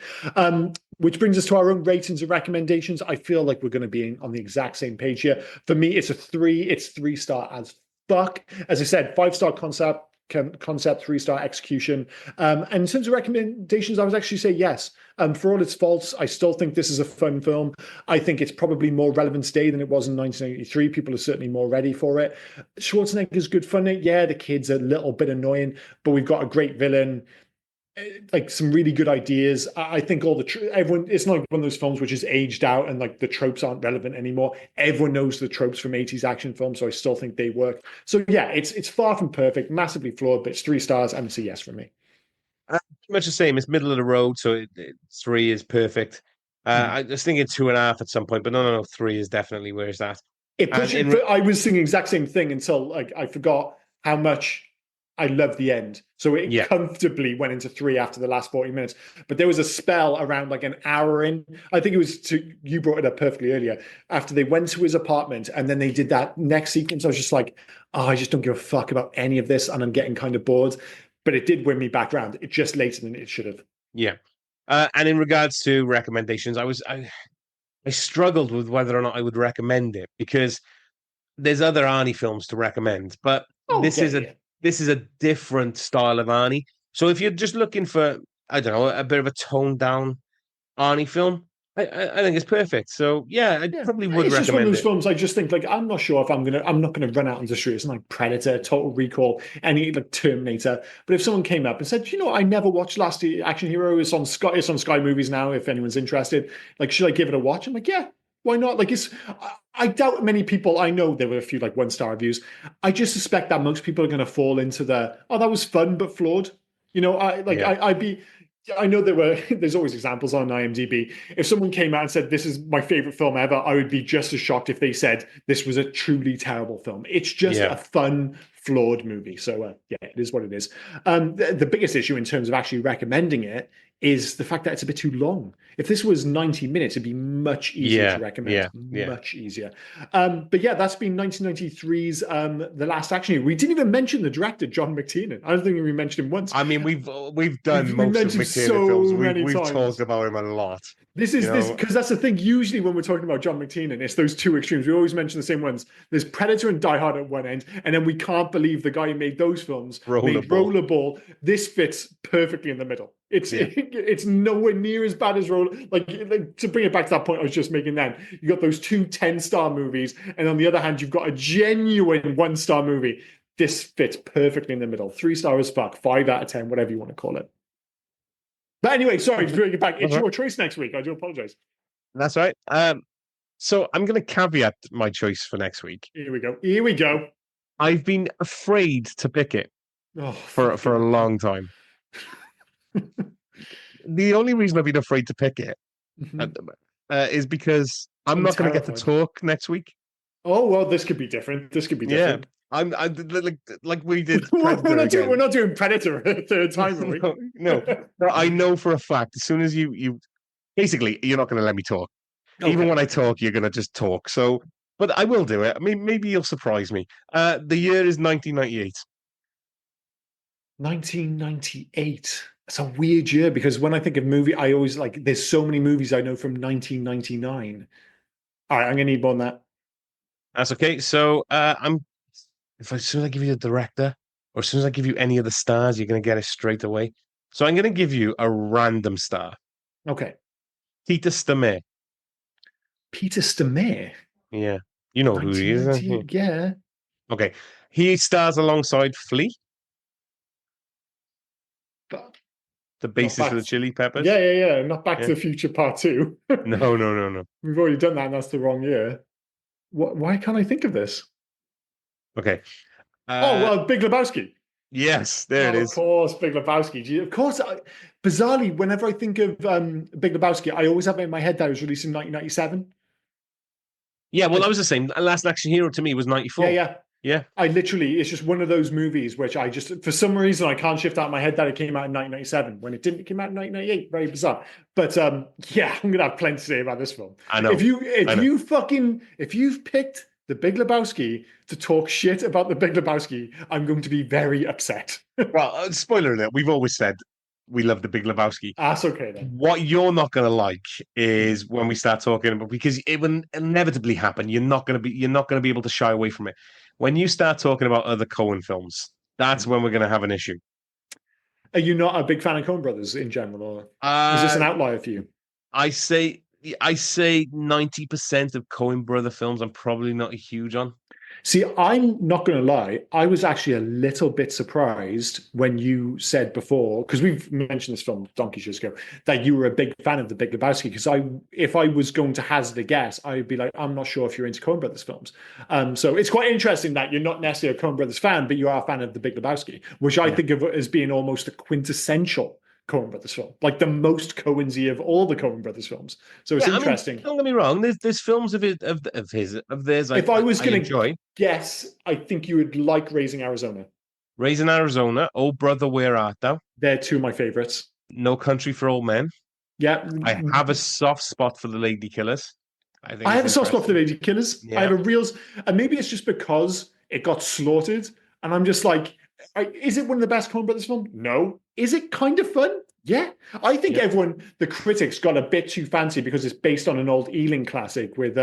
Speaker 1: Which brings us to our own ratings and recommendations. I feel like we're going to be on the exact same page here. For me, it's a 3. It's 3-star as fuck. As I said, 5-star concept, 3-star execution. And in terms of recommendations, I would actually say yes. For all its faults, I still think this is a fun film. I think it's probably more relevant today than it was in 1983. People are certainly more ready for it. Schwarzenegger's good fun. Yeah, the kid's a little bit annoying, but we've got a great villain. like some really good ideas. I think all the everyone, it's not like one of those films which is aged out and like the tropes aren't relevant anymore. Everyone knows the tropes from 80s action films, so I still think they work. So yeah, it's far from perfect, massively flawed, but it's 3 stars and it's a yes from me.
Speaker 2: Pretty much the same. It's middle of the road, so 3 is perfect.
Speaker 1: Mhm.
Speaker 2: I was thinking 2.5 at some point, but no, 3 is definitely where it's at.
Speaker 1: It
Speaker 2: And
Speaker 1: pushes. I was thinking the exact same thing until like I forgot how much I love the end. So it
Speaker 2: yeah,
Speaker 1: comfortably went into 3 after the last 40 minutes. But there was a spell around like an hour in. I think it was you brought it up perfectly earlier. After they went to his apartment and then they did that next sequence, I was just like, oh, I just don't give a fuck about any of this, and I'm getting kind of bored. But it did win me back round. It just later than it should have.
Speaker 2: yeah. And in regards to recommendations, I struggled with whether or not I would recommend it because there's other Arnie films to recommend, but
Speaker 1: Oh,
Speaker 2: this is a
Speaker 1: okay.
Speaker 2: this is a different style of Arnie. So if you're just looking for, I don't know, a bit of a toned down Arnie film, I think it's perfect. So yeah, I
Speaker 1: Yeah,
Speaker 2: probably would
Speaker 1: it's just one of
Speaker 2: recommend
Speaker 1: those
Speaker 2: it.
Speaker 1: films. I just think like I'm not sure if I'm not gonna run out into the streets and like Predator, Total Recall, any like Terminator. But if someone came up and said, you know, I never watched Last Action Hero. It's on Sky Movies now. If anyone's interested, like, should I give it a watch? I'm like, yeah, why not? Like, I doubt many people. I know there were a few like 1 star reviews. I just suspect that most people are gonna fall into the oh, that was fun but flawed. You know,
Speaker 2: Yeah,
Speaker 1: I'd be. I know there's always examples on IMDb. If someone came out and said this is my favorite film ever, I would be just as shocked if they said this was a truly terrible film. It's just
Speaker 2: yeah,
Speaker 1: a fun, flawed movie. So yeah, it is what it is. The biggest issue in terms of actually recommending it is the fact that it's a bit too long. If this was 90 minutes, it'd be much easier to
Speaker 2: yeah,
Speaker 1: recommend,
Speaker 2: yeah, yeah.
Speaker 1: much easier. But yeah, that's been 1993's The Last Action Hero. We didn't even mention the director, John McTiernan. I don't think we mentioned him once.
Speaker 2: I mean, we've done
Speaker 1: We
Speaker 2: most of
Speaker 1: mentioned
Speaker 2: McTiernan
Speaker 1: so
Speaker 2: films.
Speaker 1: many
Speaker 2: We've talked
Speaker 1: times.
Speaker 2: about him a lot.
Speaker 1: This
Speaker 2: You
Speaker 1: is this
Speaker 2: know,
Speaker 1: because that's the thing. Usually, when we're talking about John McTiernan, it's those two extremes. We always mention the same ones. There's Predator and Die Hard at one end, and then we can't believe the guy who made those films made
Speaker 2: Rollerball.
Speaker 1: Rollerball. This fits perfectly in the middle.
Speaker 2: Yeah,
Speaker 1: It's nowhere near as bad as Roll. Like to bring it back to that point I was just making. Then you got those two 10 star movies, and on the other hand, you've got a genuine 1 star movie. This fits perfectly in the middle. 3 star as fuck. 5 out of 10, whatever you want to call it. But anyway, sorry to bring it back. It's
Speaker 2: that's right.
Speaker 1: your choice next week. I do apologize.
Speaker 2: That's right. So I'm going to caveat my choice for next week.
Speaker 1: Here we go. Here we go.
Speaker 2: I've been afraid to pick it
Speaker 1: Oh,
Speaker 2: for a
Speaker 1: fucking hell.
Speaker 2: long time. The only reason I've been afraid to pick it uh,
Speaker 1: Mhm.
Speaker 2: is because I'm
Speaker 1: I'm
Speaker 2: not going to get to
Speaker 1: terrified.
Speaker 2: talk next week.
Speaker 1: Oh well, this could be different. This could be
Speaker 2: Yeah,
Speaker 1: different.
Speaker 2: I like we did
Speaker 1: we're
Speaker 2: Predator
Speaker 1: not doing we're
Speaker 2: again.
Speaker 1: not doing Predator a third time, are we?
Speaker 2: No. But I know for a fact as soon as you basically you're not going to let me talk. Even
Speaker 1: Okay.
Speaker 2: when I talk, you're going to just talk. So, but I will do it. I mean, maybe you'll surprise me. The year is 1998.
Speaker 1: 1998. It's a weird year because when I think of movie, I always like there's so many movies I know from 1999. All right, I'm gonna need more than that.
Speaker 2: That's okay. So, I'm if as soon as I give you the director, or as soon as I give you any of the stars, you're going to get it straight away. So I'm going to give you a random star.
Speaker 1: Okay.
Speaker 2: Peter Stormare.
Speaker 1: Peter Stormare.
Speaker 2: Yeah, you know who he is. Yeah.
Speaker 1: 1998. Yeah.
Speaker 2: Okay, he stars alongside Flea,
Speaker 1: But
Speaker 2: the
Speaker 1: not
Speaker 2: bassist for
Speaker 1: back.
Speaker 2: the Chili Peppers.
Speaker 1: Yeah. Not Back
Speaker 2: Yeah.
Speaker 1: to the Future Part Two.
Speaker 2: No.
Speaker 1: We've already done that, and that's the wrong year. Why can't I think of this?
Speaker 2: Okay.
Speaker 1: Oh,
Speaker 2: Uh,
Speaker 1: well, Big Lebowski.
Speaker 2: yes, there it
Speaker 1: Oh, of
Speaker 2: is.
Speaker 1: course, Big Lebowski. Of course, bizarrely, whenever I think of Big Lebowski, I always have it in my head that it was released in 1997.
Speaker 2: Yeah, well, that
Speaker 1: Like,
Speaker 2: was the same. Last Action Hero to me was
Speaker 1: yeah,
Speaker 2: 94.
Speaker 1: yeah.
Speaker 2: Yeah.
Speaker 1: I literally, it's just one of those movies which I just, for some reason, I can't shift out of my head that it came out in 1997 when it didn't. It came out in 1998. Very bizarre. But yeah, I'm gonna have plenty to say about this film.
Speaker 2: I know. I know.
Speaker 1: If you've picked The Big Lebowski to talk shit about The Big Lebowski, I'm going to be very upset.
Speaker 2: Well, spoiler alert, we've always said we love the Big Lebowski.
Speaker 1: That's okay then.
Speaker 2: What you're not going to like
Speaker 1: Mhm.
Speaker 2: is when we start talking about because it will inevitably happen. You're not going to be able to shy away from it. When you start talking about other Cohen films, that's when we're going to have an issue.
Speaker 1: Are you not a big fan of Coen Brothers in general, or is this
Speaker 2: Uh,
Speaker 1: an outlier for you?
Speaker 2: I say I say 90% of Cohen brother films I'm probably not huge on.
Speaker 1: See, I'm not going to lie. I was actually a little bit surprised when you said before, because we've mentioned this film donkey years ago, that you were a big fan of The Big Lebowski. Because if I was going to hazard a guess, I would be like, I'm not sure if you're into Coen Brothers films. So it's quite interesting that you're not necessarily a Coen Brothers fan, but you are a fan of The Big Lebowski, which I think of as being almost a quintessential Coen Brothers film, like the most Coensy of all the Coen Brothers films. So it's interesting.
Speaker 2: I mean, don't get me wrong. There's films of theirs
Speaker 1: If I was
Speaker 2: I
Speaker 1: going to
Speaker 2: enjoy.
Speaker 1: guess, I think you would like Raising Arizona.
Speaker 2: Raising Arizona, Oh Brother, Where Art Thou?
Speaker 1: They're two of my favorites.
Speaker 2: No Country for Old Men.
Speaker 1: Yeah.
Speaker 2: I have a soft spot for the Lady Killers.
Speaker 1: I have a soft spot for the Lady Killers.
Speaker 2: Yeah.
Speaker 1: I have a real, and maybe it's just because it got slaughtered, and I'm just like, is it one of the best Coen Brothers films? No. Is it kind of fun? Yeah. I think everyone, the critics, got a bit too fancy because it's based on an old Ealing classic with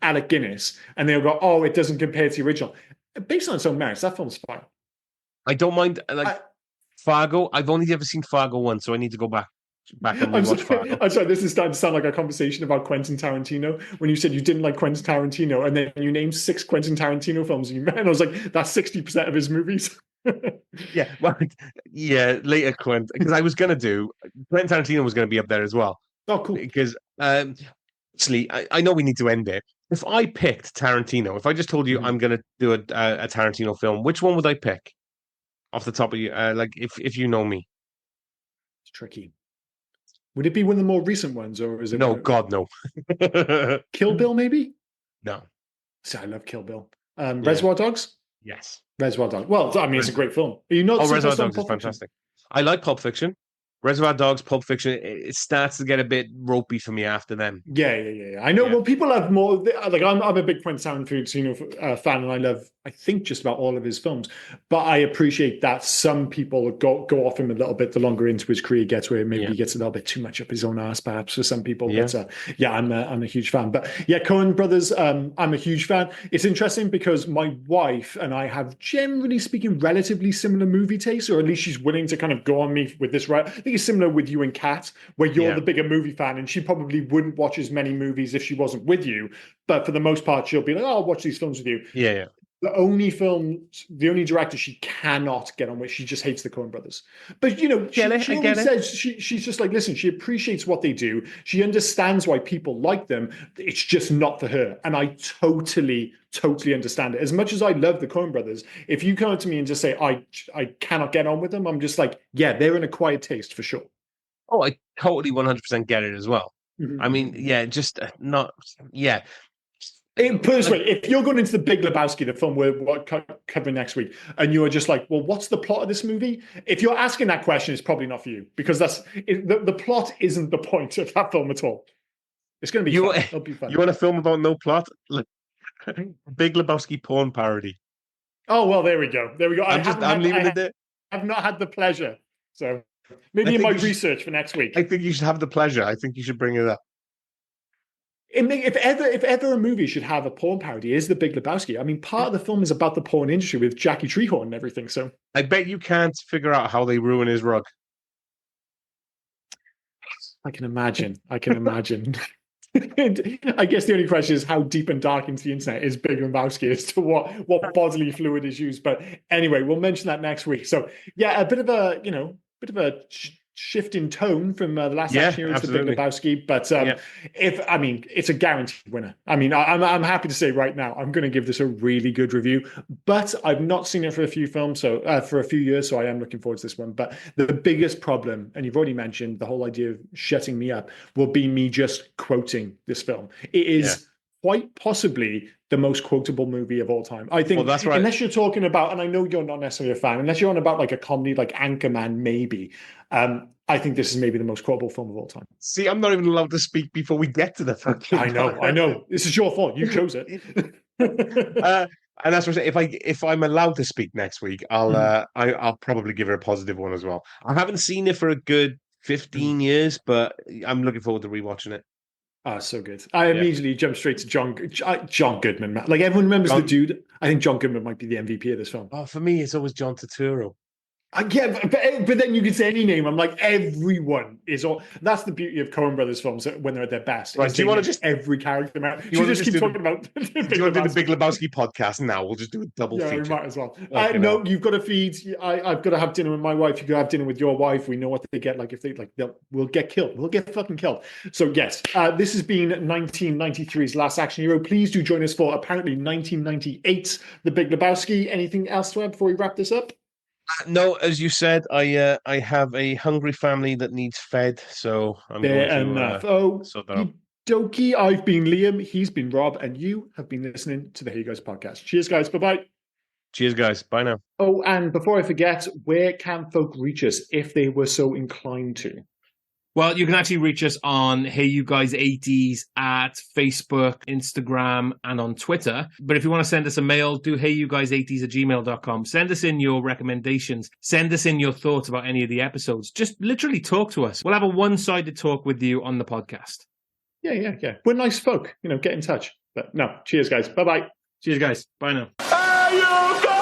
Speaker 1: Alec Guinness, and they'll go, oh, it doesn't compare to the original. Based on its own merits, that film's fine.
Speaker 2: I don't mind, Fargo. I've only ever seen Fargo once, so I need to go back and rewatch Fargo.
Speaker 1: I'm sorry, this is starting to sound like a conversation about Quentin Tarantino. When you said you didn't like Quentin Tarantino, and then you named 6 Quentin Tarantino films, and I was like, that's 60% of his movies.
Speaker 2: Yeah, well, yeah, later, Quentin, because I was going to do Quentin Tarantino was going to be up there as well.
Speaker 1: Oh, cool.
Speaker 2: Because actually, I know we need to end it. If I picked Tarantino, if I just told you I'm going to do a Tarantino film, which one would I pick off the top of you? Like, if you know me,
Speaker 1: it's tricky. Would it be one of the more recent ones, or is it?
Speaker 2: No, God, no.
Speaker 1: Kill Bill, maybe?
Speaker 2: No.
Speaker 1: See, I love Kill Bill. Reservoir Dogs?
Speaker 2: Yes.
Speaker 1: Reservoir Dogs. Well, I mean, it's a great film. Are you not?
Speaker 2: Reservoir Dogs is fantastic. I like Pulp Fiction. Reservoir Dogs, Pulp Fiction, it starts to get a bit ropey for me after them.
Speaker 1: Yeah. I know. Yeah. Well, people have more. Like, I'm a big Quentin Tarantino fan, and I love, I think, just about all of his films. But I appreciate that some people go off him a little bit the longer into his career gets, where maybe he gets a little bit too much up his own ass, perhaps, for some people.
Speaker 2: Yeah.
Speaker 1: But I'm a huge fan. But yeah, Coen Brothers, I'm a huge fan. It's interesting because my wife and I have, generally speaking, relatively similar movie tastes, or at least she's willing to kind of go on me with this. Right? I think it's similar with you and Kat, where you're the bigger movie fan, and she probably wouldn't watch as many movies if she wasn't with you. But for the most part, she'll be like, "Oh, I'll watch these films with you."
Speaker 2: Yeah.
Speaker 1: The only director she cannot get on with, she just hates the Coen Brothers. But she always says she's just like, listen, she appreciates what they do. She understands why people like them. It's just not for her. And I totally understand it. As much as I love the Coen Brothers, if you come up to me and just say, I cannot get on with them, I'm just like, yeah, they're an acquired taste for sure.
Speaker 2: Oh, I totally 100% get it as well. Mm-hmm. I mean, yeah, just not, yeah.
Speaker 1: Put it this way, if you're going into The Big Lebowski, the film we're covering next week, and you're just like, well, what's the plot of this movie? If you're asking that question, it's probably not for you, because the plot isn't the point of that film at all. It's going to be fun. It'll be fun.
Speaker 2: You want a film about no plot? Big Lebowski porn parody.
Speaker 1: Oh, well, there we go.
Speaker 2: I'm leaving it there.
Speaker 1: I've not had the pleasure. So maybe in my research for next week.
Speaker 2: I think you should have the pleasure. I think you should bring it up.
Speaker 1: If ever a movie should have a porn parody, is The Big Lebowski. I mean, part of the film is about the porn industry with Jackie Treehorn and everything. So
Speaker 2: I bet you can't figure out how they ruin his rug.
Speaker 1: I can imagine. I guess the only question is how deep and dark into the internet is Big Lebowski as to what bodily fluid is used. But anyway, we'll mention that next week. So yeah, a bit of a shift in tone from the last action hero to The Big Lebowski, but it's a guaranteed winner. I mean, I'm happy to say right now I'm going to give this a really good review, but I've not seen it for a few years, so I am looking forward to this one. But the biggest problem, and you've already mentioned the whole idea of shutting me up, will be me just quoting this film. It is quite possibly the most quotable movie of all time. I think, well, that's right. Unless you're talking about, and I know you're not necessarily a fan, unless you're on about like a comedy like Anchorman, maybe. I think this is maybe the most quotable film of all time.
Speaker 2: See, I'm not even allowed to speak before we get to the fucking.
Speaker 1: I know. This is your fault. You chose it.
Speaker 2: And that's what I'm saying. If I'm allowed to speak next week, I'll probably give it a positive one as well. I haven't seen it for a good 15 years, but I'm looking forward to rewatching it.
Speaker 1: Ah, so good. I immediately jumped straight to John Goodman. Like, everyone remembers the dude. I think John Goodman might be the MVP of this film.
Speaker 2: Oh, for me, it's always John Turturro.
Speaker 1: Yeah, but then you could say any name. I'm like, everyone is all. That's the beauty of Coen Brothers films when they're at their best.
Speaker 2: Right, do you want to just
Speaker 1: every character out?
Speaker 2: You
Speaker 1: just keep talking about?
Speaker 2: Do you want to do the Big Lebowski podcast now? We'll just do a double
Speaker 1: Yeah,
Speaker 2: feature.
Speaker 1: we might as well.
Speaker 2: Okay,
Speaker 1: no, you've got to feed. I've got to have dinner with my wife. You got to have dinner with your wife. We know what they get. Like if they we'll get killed. We'll get fucking killed. So yes, this has been 1993's Last Action Hero. Please do join us for apparently 1998's The Big Lebowski. Anything else to add before we wrap this up?
Speaker 2: No, as you said, I have a hungry family that needs fed, so I'm
Speaker 1: Fair
Speaker 2: going to
Speaker 1: enough.
Speaker 2: sort that out.
Speaker 1: Dokie, I've been Liam, he's been Rob, and you have been listening to the Here You Guys podcast. Cheers, guys. Bye-bye.
Speaker 2: Cheers, guys. Bye now.
Speaker 1: Oh, and before I forget, where can folk reach us if they were so inclined to?
Speaker 3: Well, you can actually reach us on Hey You Guys 80s at Facebook, Instagram, and on Twitter. But if you want to send us a mail, do heyyouguys80s@gmail.com. Send us in your recommendations. Send us in your thoughts about any of the episodes. Just literally talk to us. We'll have a one-sided talk with you on the podcast.
Speaker 1: Yeah. We're nice folk. Get in touch. But no, cheers, guys. Bye-bye.
Speaker 3: Cheers, guys. Bye now.
Speaker 1: Hey, you guys!